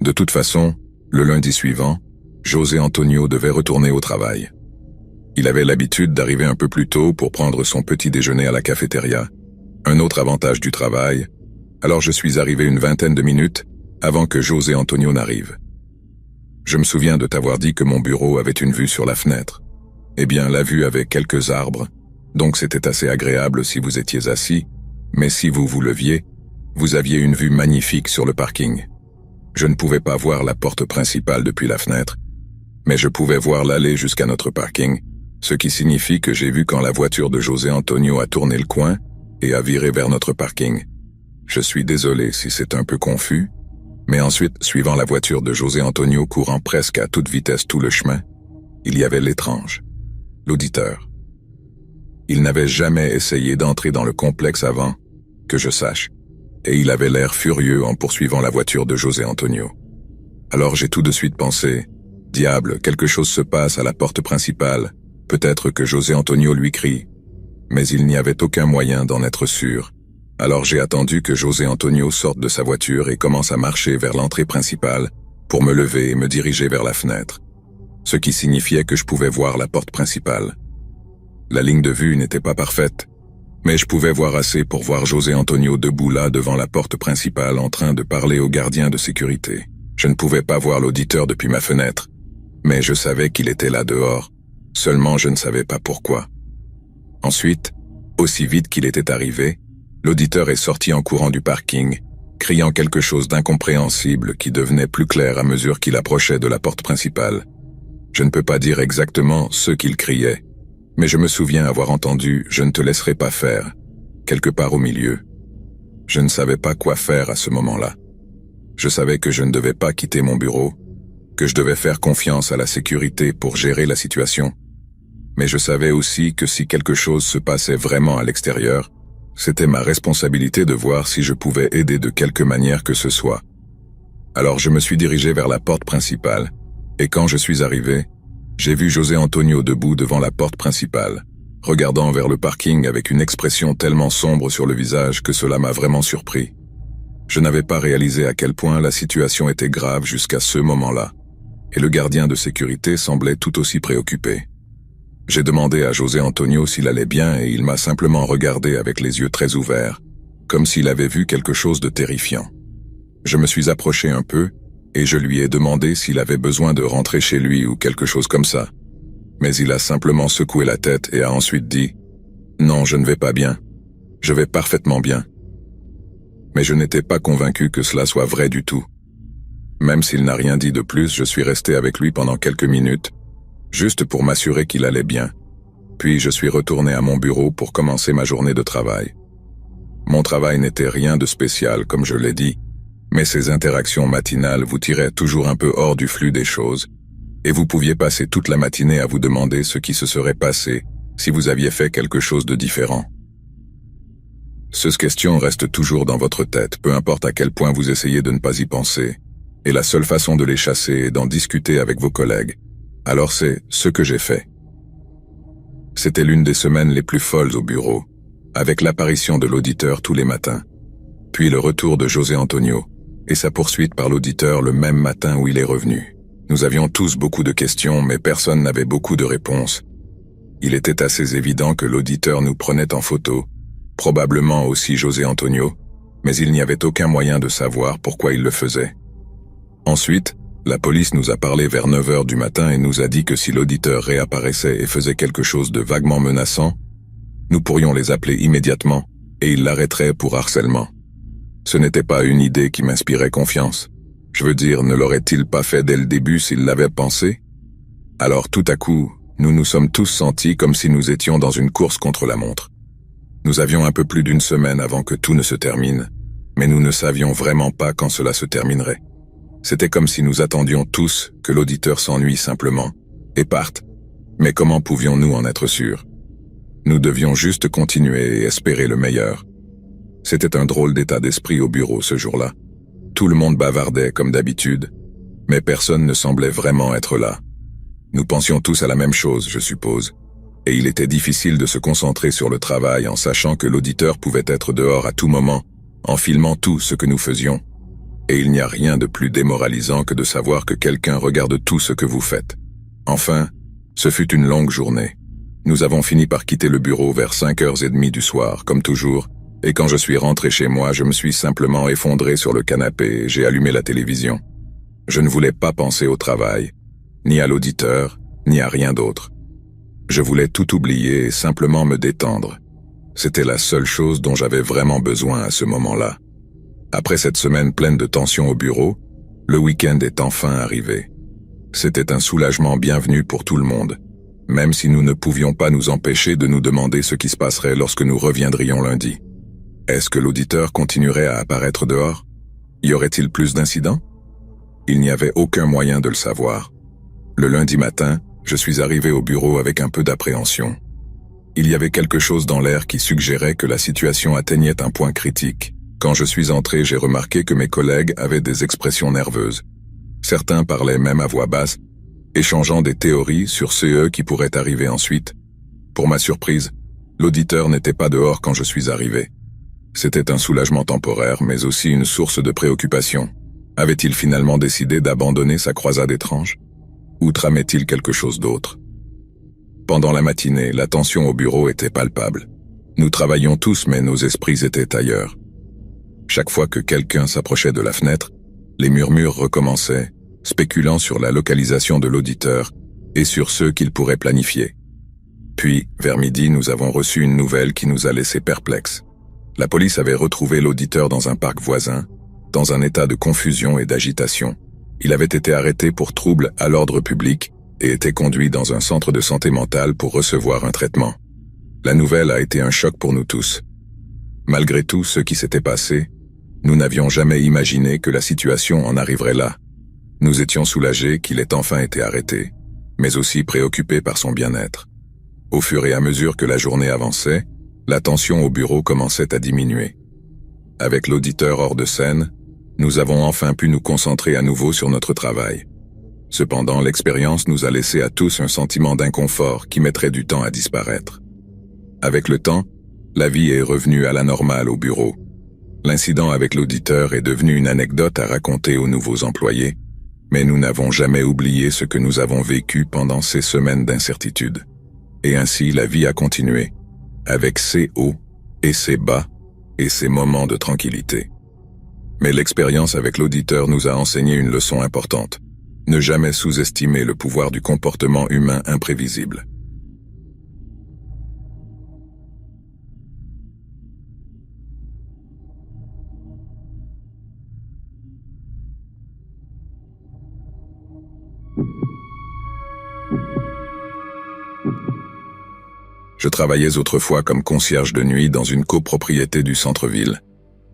S1: De toute façon, le lundi suivant, José Antonio devait retourner au travail. Il avait l'habitude d'arriver un peu plus tôt pour prendre son petit déjeuner à la cafétéria, un autre avantage du travail, alors je suis arrivé une 20aine de minutes avant que José Antonio n'arrive. Je me souviens de t'avoir dit que mon bureau avait une vue sur la fenêtre. Eh bien, la vue avait quelques arbres, donc c'était assez agréable si vous étiez assis, mais si vous vous leviez, vous aviez une vue magnifique sur le parking. Je ne pouvais pas voir la porte principale depuis la fenêtre, mais je pouvais voir l'allée jusqu'à notre parking, ce qui signifie que j'ai vu quand la voiture de José Antonio a tourné le coin et a viré vers notre parking. Je suis désolé si c'est un peu confus, mais ensuite, suivant la voiture de José Antonio courant presque à toute vitesse tout le chemin, il y avait l'étrange, l'auditeur. Il n'avait jamais essayé d'entrer dans le complexe avant, que je sache, et il avait l'air furieux en poursuivant la voiture de José Antonio. Alors j'ai tout de suite pensé, diable, quelque chose se passe à la porte principale, peut-être que José Antonio lui crie, mais il n'y avait aucun moyen d'en être sûr. Alors j'ai attendu que José Antonio sorte de sa voiture et commence à marcher vers l'entrée principale pour me lever et me diriger vers la fenêtre, ce qui signifiait que je pouvais voir la porte principale. La ligne de vue n'était pas parfaite, mais je pouvais voir assez pour voir José Antonio debout là devant la porte principale en train de parler au gardien de sécurité. Je ne pouvais pas voir l'auditeur depuis ma fenêtre, mais je savais qu'il était là dehors, seulement je ne savais pas pourquoi. Ensuite, aussi vite qu'il était arrivé, l'auditeur est sorti en courant du parking, criant quelque chose d'incompréhensible qui devenait plus clair à mesure qu'il approchait de la porte principale. Je ne peux pas dire exactement ce qu'il criait, mais je me souviens avoir entendu « Je ne te laisserai pas faire », quelque part au milieu. Je ne savais pas quoi faire à ce moment-là. Je savais que je ne devais pas quitter mon bureau, que je devais faire confiance à la sécurité pour gérer la situation. Mais je savais aussi que si quelque chose se passait vraiment à l'extérieur, C'était ma responsabilité de voir si je pouvais aider de quelque manière que ce soit. Alors je me suis dirigé vers la porte principale, et quand je suis arrivé, j'ai vu José Antonio debout devant la porte principale, regardant vers le parking avec une expression tellement sombre sur le visage que cela m'a vraiment surpris. Je n'avais pas réalisé à quel point la situation était grave jusqu'à ce moment-là, et le gardien de sécurité semblait tout aussi préoccupé. J'ai demandé à José Antonio s'il allait bien et il m'a simplement regardé avec les yeux très ouverts, comme s'il avait vu quelque chose de terrifiant. Je me suis approché un peu et je lui ai demandé s'il avait besoin de rentrer chez lui ou quelque chose comme ça. Mais il a simplement secoué la tête et a ensuite dit « Non, je ne vais pas bien. Je vais parfaitement bien. » Mais je n'étais pas convaincu que cela soit vrai du tout. Même s'il n'a rien dit de plus, je suis resté avec lui pendant quelques minutes, juste pour m'assurer qu'il allait bien. Puis je suis retourné à mon bureau pour commencer ma journée de travail. Mon travail n'était rien de spécial, comme je l'ai dit, mais ces interactions matinales vous tiraient toujours un peu hors du flux des choses, et vous pouviez passer toute la matinée à vous demander ce qui se serait passé si vous aviez fait quelque chose de différent. Ces questions restent toujours dans votre tête, peu importe à quel point vous essayez de ne pas y penser, et la seule façon de les chasser est d'en discuter avec vos collègues. Alors c'est ce que j'ai fait. C'était l'une des semaines les plus folles au bureau, avec l'apparition de l'auditeur tous les matins, puis le retour de José Antonio, et sa poursuite par l'auditeur le même matin où il est revenu. Nous avions tous beaucoup de questions, mais personne n'avait beaucoup de réponses. Il était assez évident que l'auditeur nous prenait en photo, probablement aussi José Antonio, mais il n'y avait aucun moyen de savoir pourquoi il le faisait. Ensuite, la police nous a parlé vers 9 heures du matin et nous a dit que si l'auditeur réapparaissait et faisait quelque chose de vaguement menaçant, nous pourrions les appeler immédiatement et ils l'arrêteraient pour harcèlement. Ce n'était pas une idée qui m'inspirait confiance. Je veux dire, ne l'aurait-il pas fait dès le début s'il l'avait pensé? Alors tout à coup, nous nous sommes tous sentis comme si nous étions dans une course contre la montre. Nous avions un peu plus d'une semaine avant que tout ne se termine, mais nous ne savions vraiment pas quand cela se terminerait. C'était comme si nous attendions tous que l'auditeur s'ennuie simplement et parte. Mais comment pouvions-nous en être sûrs? Nous devions juste continuer et espérer le meilleur. C'était un drôle d'état d'esprit au bureau ce jour-là. Tout le monde bavardait comme d'habitude, mais personne ne semblait vraiment être là. Nous pensions tous à la même chose, je suppose, et il était difficile de se concentrer sur le travail en sachant que l'auditeur pouvait être dehors à tout moment, en filmant tout ce que nous faisions. Et il n'y a rien de plus démoralisant que de savoir que quelqu'un regarde tout ce que vous faites. Enfin, ce fut une longue journée. Nous avons fini par quitter le bureau vers 5h30 du soir, comme toujours, et quand je suis rentré chez moi, je me suis simplement effondré sur le canapé et j'ai allumé la télévision. Je ne voulais pas penser au travail, ni à l'auditeur, ni à rien d'autre. Je voulais tout oublier et simplement me détendre. C'était la seule chose dont j'avais vraiment besoin à ce moment-là. Après cette semaine pleine de tensions au bureau, le week-end est enfin arrivé. C'était un soulagement bienvenu pour tout le monde, même si nous ne pouvions pas nous empêcher de nous demander ce qui se passerait lorsque nous reviendrions lundi. Est-ce que l'auditeur continuerait à apparaître dehors? Y aurait-il plus d'incidents? Il n'y avait aucun moyen de le savoir. Le lundi matin, je suis arrivé au bureau avec un peu d'appréhension. Il y avait quelque chose dans l'air qui suggérait que la situation atteignait un point critique. Quand je suis entré, j'ai remarqué que mes collègues avaient des expressions nerveuses. Certains parlaient même à voix basse, échangeant des théories sur ce qui pourrait arriver ensuite. Pour ma surprise, l'auditeur n'était pas dehors quand je suis arrivé. C'était un soulagement temporaire, mais aussi une source de préoccupation. Avait-il finalement décidé d'abandonner sa croisade étrange? Ou tramait-il quelque chose d'autre? Pendant la matinée, la tension au bureau était palpable. Nous travaillions tous, mais nos esprits étaient ailleurs. Chaque fois que quelqu'un s'approchait de la fenêtre, les murmures recommençaient, spéculant sur la localisation de l'auditeur et sur ceux qu'il pourrait planifier. Puis, vers midi, nous avons reçu une nouvelle qui nous a laissés perplexes. La police avait retrouvé l'auditeur dans un parc voisin, dans un état de confusion et d'agitation. Il avait été arrêté pour trouble à l'ordre public et était conduit dans un centre de santé mentale pour recevoir un traitement. La nouvelle a été un choc pour nous tous. Malgré tout ce qui s'était passé, nous n'avions jamais imaginé que la situation en arriverait là. Nous étions soulagés qu'il ait enfin été arrêté, mais aussi préoccupés par son bien-être. Au fur et à mesure que la journée avançait, La tension au bureau commençait à diminuer. Avec l'auditeur hors de scène, nous avons enfin pu nous concentrer à nouveau sur notre travail. Cependant, l'expérience nous a laissé à tous un sentiment d'inconfort qui mettrait du temps à disparaître. Avec le temps, la vie est revenue à la normale au bureau. L'incident avec l'auditeur est devenu une anecdote à raconter aux nouveaux employés, mais nous n'avons jamais oublié ce que nous avons vécu pendant ces semaines d'incertitude. Et ainsi, la vie a continué, avec ses hauts et ses bas, et ses moments de tranquillité. Mais l'expérience avec l'auditeur nous a enseigné une leçon importante. Ne jamais sous-estimer le pouvoir du comportement humain imprévisible. Je travaillais autrefois comme concierge de nuit dans une copropriété du centre-ville.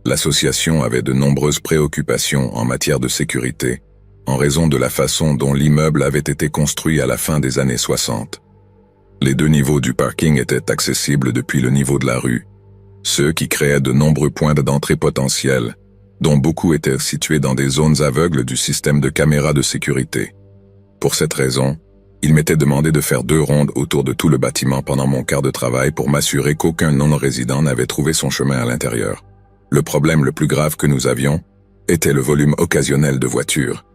S1: L'association avait de nombreuses préoccupations en matière de sécurité, en raison de la façon dont l'immeuble avait été construit à la fin des années 60. Les 2 niveaux du parking étaient accessibles depuis le niveau de la rue, ce qui créait de nombreux points d'entrée potentiels, dont beaucoup étaient situés dans des zones aveugles du système de caméras de sécurité. Pour cette raison, il m'était demandé de faire 2 rondes autour de tout le bâtiment pendant mon quart de travail pour m'assurer qu'aucun non-résident n'avait trouvé son chemin à l'intérieur. Le problème le plus grave que nous avions était le volume occasionnel de voitures.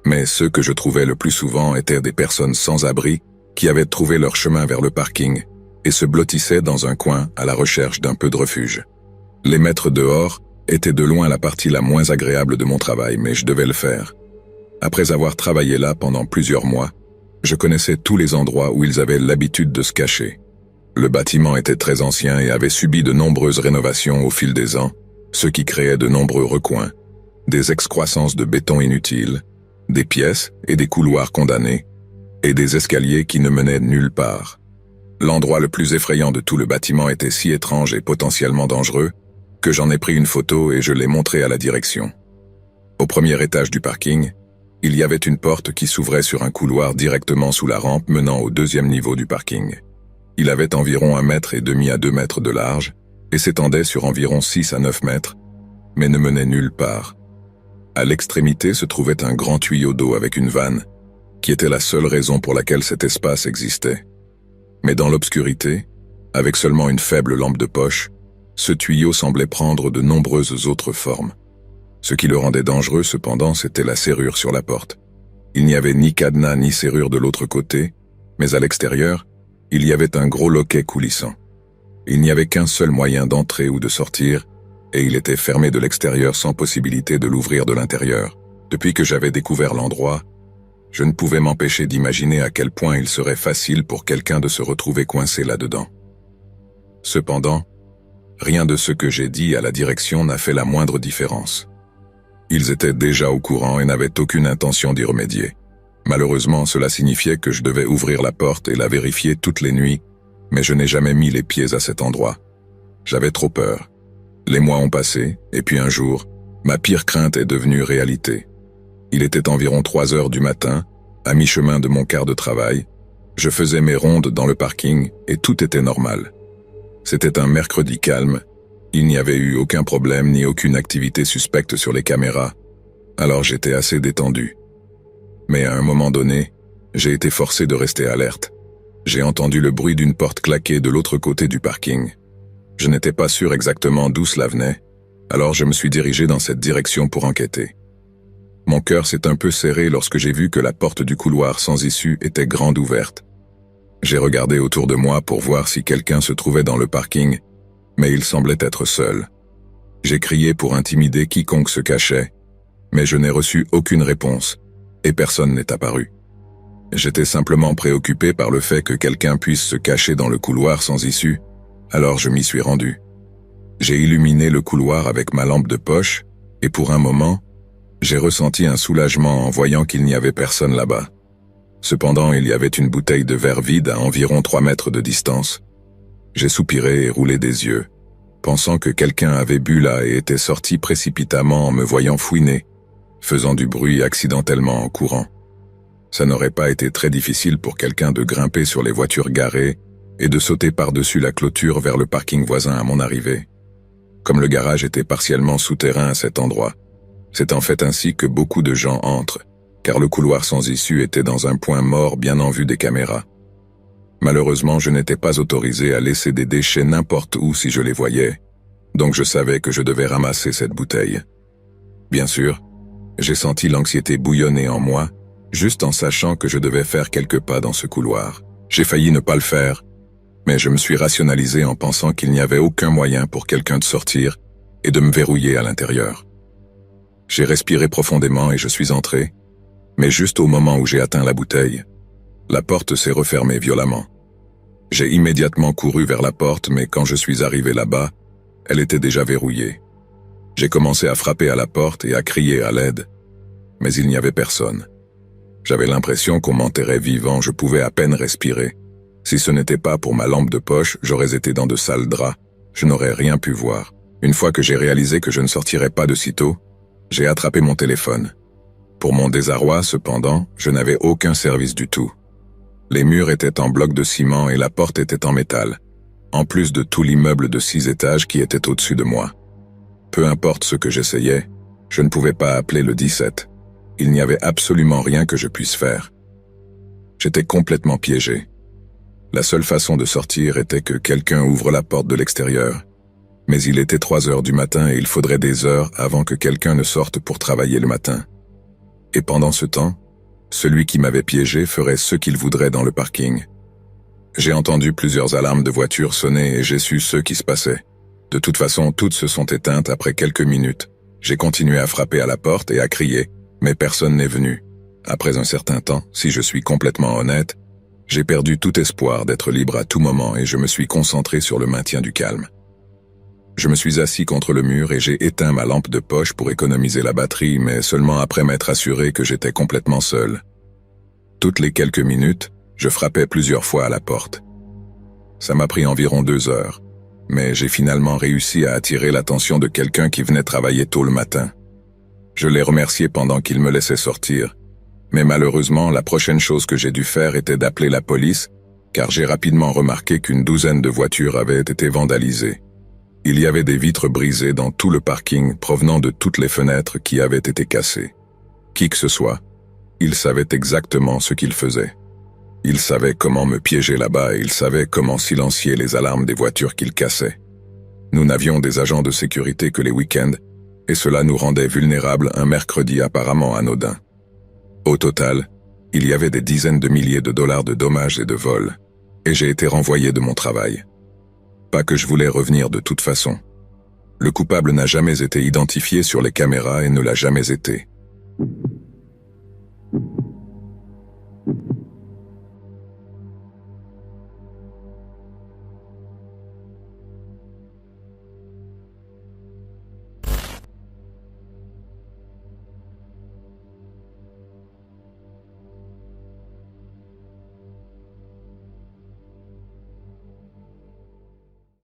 S1: Mais ceux que je trouvais le plus souvent étaient des personnes sans abri qui avaient trouvé leur chemin vers le parking et se blottissaient dans un coin à la recherche d'un peu de refuge. Les mettre dehors était de loin la partie la moins agréable de mon travail, mais je devais le faire. Après avoir travaillé là pendant plusieurs mois, je connaissais tous les endroits où ils avaient l'habitude de se cacher. Le bâtiment était très ancien et avait subi de nombreuses rénovations au fil des ans, ce qui créait de nombreux recoins, des excroissances de béton inutiles, des pièces et des couloirs condamnés, et des escaliers qui ne menaient nulle part. L'endroit le plus effrayant de tout le bâtiment était si étrange et potentiellement dangereux que j'en ai pris une photo et je l'ai montrée à la direction. Au premier étage du parking, il y avait une porte qui s'ouvrait sur un couloir directement sous la rampe menant au 2e niveau du parking. Il avait environ 1,5 mètre à 2 mètres de large et s'étendait sur environ 6 à 9 mètres, mais ne menait nulle part. À l'extrémité se trouvait un grand tuyau d'eau avec une vanne, qui était la seule raison pour laquelle cet espace existait. Mais dans l'obscurité, avec seulement une faible lampe de poche, ce tuyau semblait prendre de nombreuses autres formes. Ce qui le rendait dangereux cependant, c'était la serrure sur la porte. Il n'y avait ni cadenas ni serrure de l'autre côté, mais à l'extérieur, il y avait un gros loquet coulissant. Il n'y avait qu'un seul moyen d'entrer ou de sortir, et il était fermé de l'extérieur sans possibilité de l'ouvrir de l'intérieur. Depuis que j'avais découvert l'endroit, je ne pouvais m'empêcher d'imaginer à quel point il serait facile pour quelqu'un de se retrouver coincé là-dedans. Cependant, rien de ce que j'ai dit à la direction n'a fait la moindre différence. Ils étaient déjà au courant et n'avaient aucune intention d'y remédier. Malheureusement, cela signifiait que je devais ouvrir la porte et la vérifier toutes les nuits, mais je n'ai jamais mis les pieds à cet endroit. J'avais trop peur. Les mois ont passé, et puis un jour, ma pire crainte est devenue réalité. Il était environ 3 heures du matin, à mi-chemin de mon quart de travail. Je faisais mes rondes dans le parking et tout était normal. C'était un mercredi calme. Il n'y avait eu aucun problème ni aucune activité suspecte sur les caméras, alors j'étais assez détendu. Mais à un moment donné, j'ai été forcé de rester alerte. J'ai entendu le bruit d'une porte claquer de l'autre côté du parking. Je n'étais pas sûr exactement d'où cela venait, alors je me suis dirigé dans cette direction pour enquêter. Mon cœur s'est un peu serré lorsque j'ai vu que la porte du couloir sans issue était grande ouverte. J'ai regardé autour de moi pour voir si quelqu'un se trouvait dans le parking, mais il semblait être seul. J'ai crié pour intimider quiconque se cachait, mais je n'ai reçu aucune réponse, et personne n'est apparu. J'étais simplement préoccupé par le fait que quelqu'un puisse se cacher dans le couloir sans issue, alors je m'y suis rendu. J'ai illuminé le couloir avec ma lampe de poche, et pour un moment, j'ai ressenti un soulagement en voyant qu'il n'y avait personne là-bas. Cependant, il y avait une bouteille de verre vide à environ 3 mètres de distance. J'ai soupiré et roulé des yeux, pensant que quelqu'un avait bu là et était sorti précipitamment en me voyant fouiner, faisant du bruit accidentellement en courant. Ça n'aurait pas été très difficile pour quelqu'un de grimper sur les voitures garées et de sauter par-dessus la clôture vers le parking voisin à mon arrivée. Comme le garage était partiellement souterrain à cet endroit, c'est en fait ainsi que beaucoup de gens entrent, car le couloir sans issue était dans un point mort bien en vue des caméras. Malheureusement, je n'étais pas autorisé à laisser des déchets n'importe où si je les voyais, donc je savais que je devais ramasser cette bouteille. Bien sûr, j'ai senti l'anxiété bouillonner en moi, juste en sachant que je devais faire quelques pas dans ce couloir. J'ai failli ne pas le faire, mais je me suis rationalisé en pensant qu'il n'y avait aucun moyen pour quelqu'un de sortir et de me verrouiller à l'intérieur. J'ai respiré profondément et je suis entré, mais juste au moment où j'ai atteint la bouteille, la porte s'est refermée violemment. J'ai immédiatement couru vers la porte, mais quand je suis arrivé là-bas, elle était déjà verrouillée. J'ai commencé à frapper à la porte et à crier à l'aide, mais il n'y avait personne. J'avais l'impression qu'on m'enterrait vivant, je pouvais à peine respirer. Si ce n'était pas pour ma lampe de poche, j'aurais été dans de sales draps, je n'aurais rien pu voir. Une fois que j'ai réalisé que je ne sortirais pas de sitôt, j'ai attrapé mon téléphone. Pour mon désarroi, cependant, je n'avais aucun service du tout. Les murs étaient en bloc de ciment et la porte était en métal, en plus de tout l'immeuble de 6 étages qui était au-dessus de moi. Peu importe ce que j'essayais, je ne pouvais pas appeler le 17. Il n'y avait absolument rien que je puisse faire. J'étais complètement piégé. La seule façon de sortir était que quelqu'un ouvre la porte de l'extérieur. Mais il était 3 heures du matin et il faudrait des heures avant que quelqu'un ne sorte pour travailler le matin. Et pendant ce temps, celui qui m'avait piégé ferait ce qu'il voudrait dans le parking. J'ai entendu plusieurs alarmes de voitures sonner et j'ai su ce qui se passait. De toute façon, toutes se sont éteintes après quelques minutes. J'ai continué à frapper à la porte et à crier, mais personne n'est venu. Après un certain temps, si je suis complètement honnête, j'ai perdu tout espoir d'être libre à tout moment et je me suis concentré sur le maintien du calme. Je me suis assis contre le mur et j'ai éteint ma lampe de poche pour économiser la batterie, mais seulement après m'être assuré que j'étais complètement seul. Toutes les quelques minutes, je frappais plusieurs fois à la porte. Ça m'a pris environ 2 heures, mais j'ai finalement réussi à attirer l'attention de quelqu'un qui venait travailler tôt le matin. Je l'ai remercié pendant qu'il me laissait sortir, mais malheureusement, la prochaine chose que j'ai dû faire était d'appeler la police, car j'ai rapidement remarqué qu'une douzaine de voitures avaient été vandalisées. Il y avait des vitres brisées dans tout le parking provenant de toutes les fenêtres qui avaient été cassées. Qui que ce soit, il savait exactement ce qu'il faisait. Il savait comment me piéger là-bas et il savait comment silencier les alarmes des voitures qu'il cassait. Nous n'avions des agents de sécurité que les week-ends, et cela nous rendait vulnérables un mercredi apparemment anodin. Au total, il y avait des dizaines de milliers de dollars de dommages et de vols, et j'ai été renvoyé de mon travail. Pas que je voulais revenir de toute façon. Le coupable n'a jamais été identifié sur les caméras et ne l'a jamais été.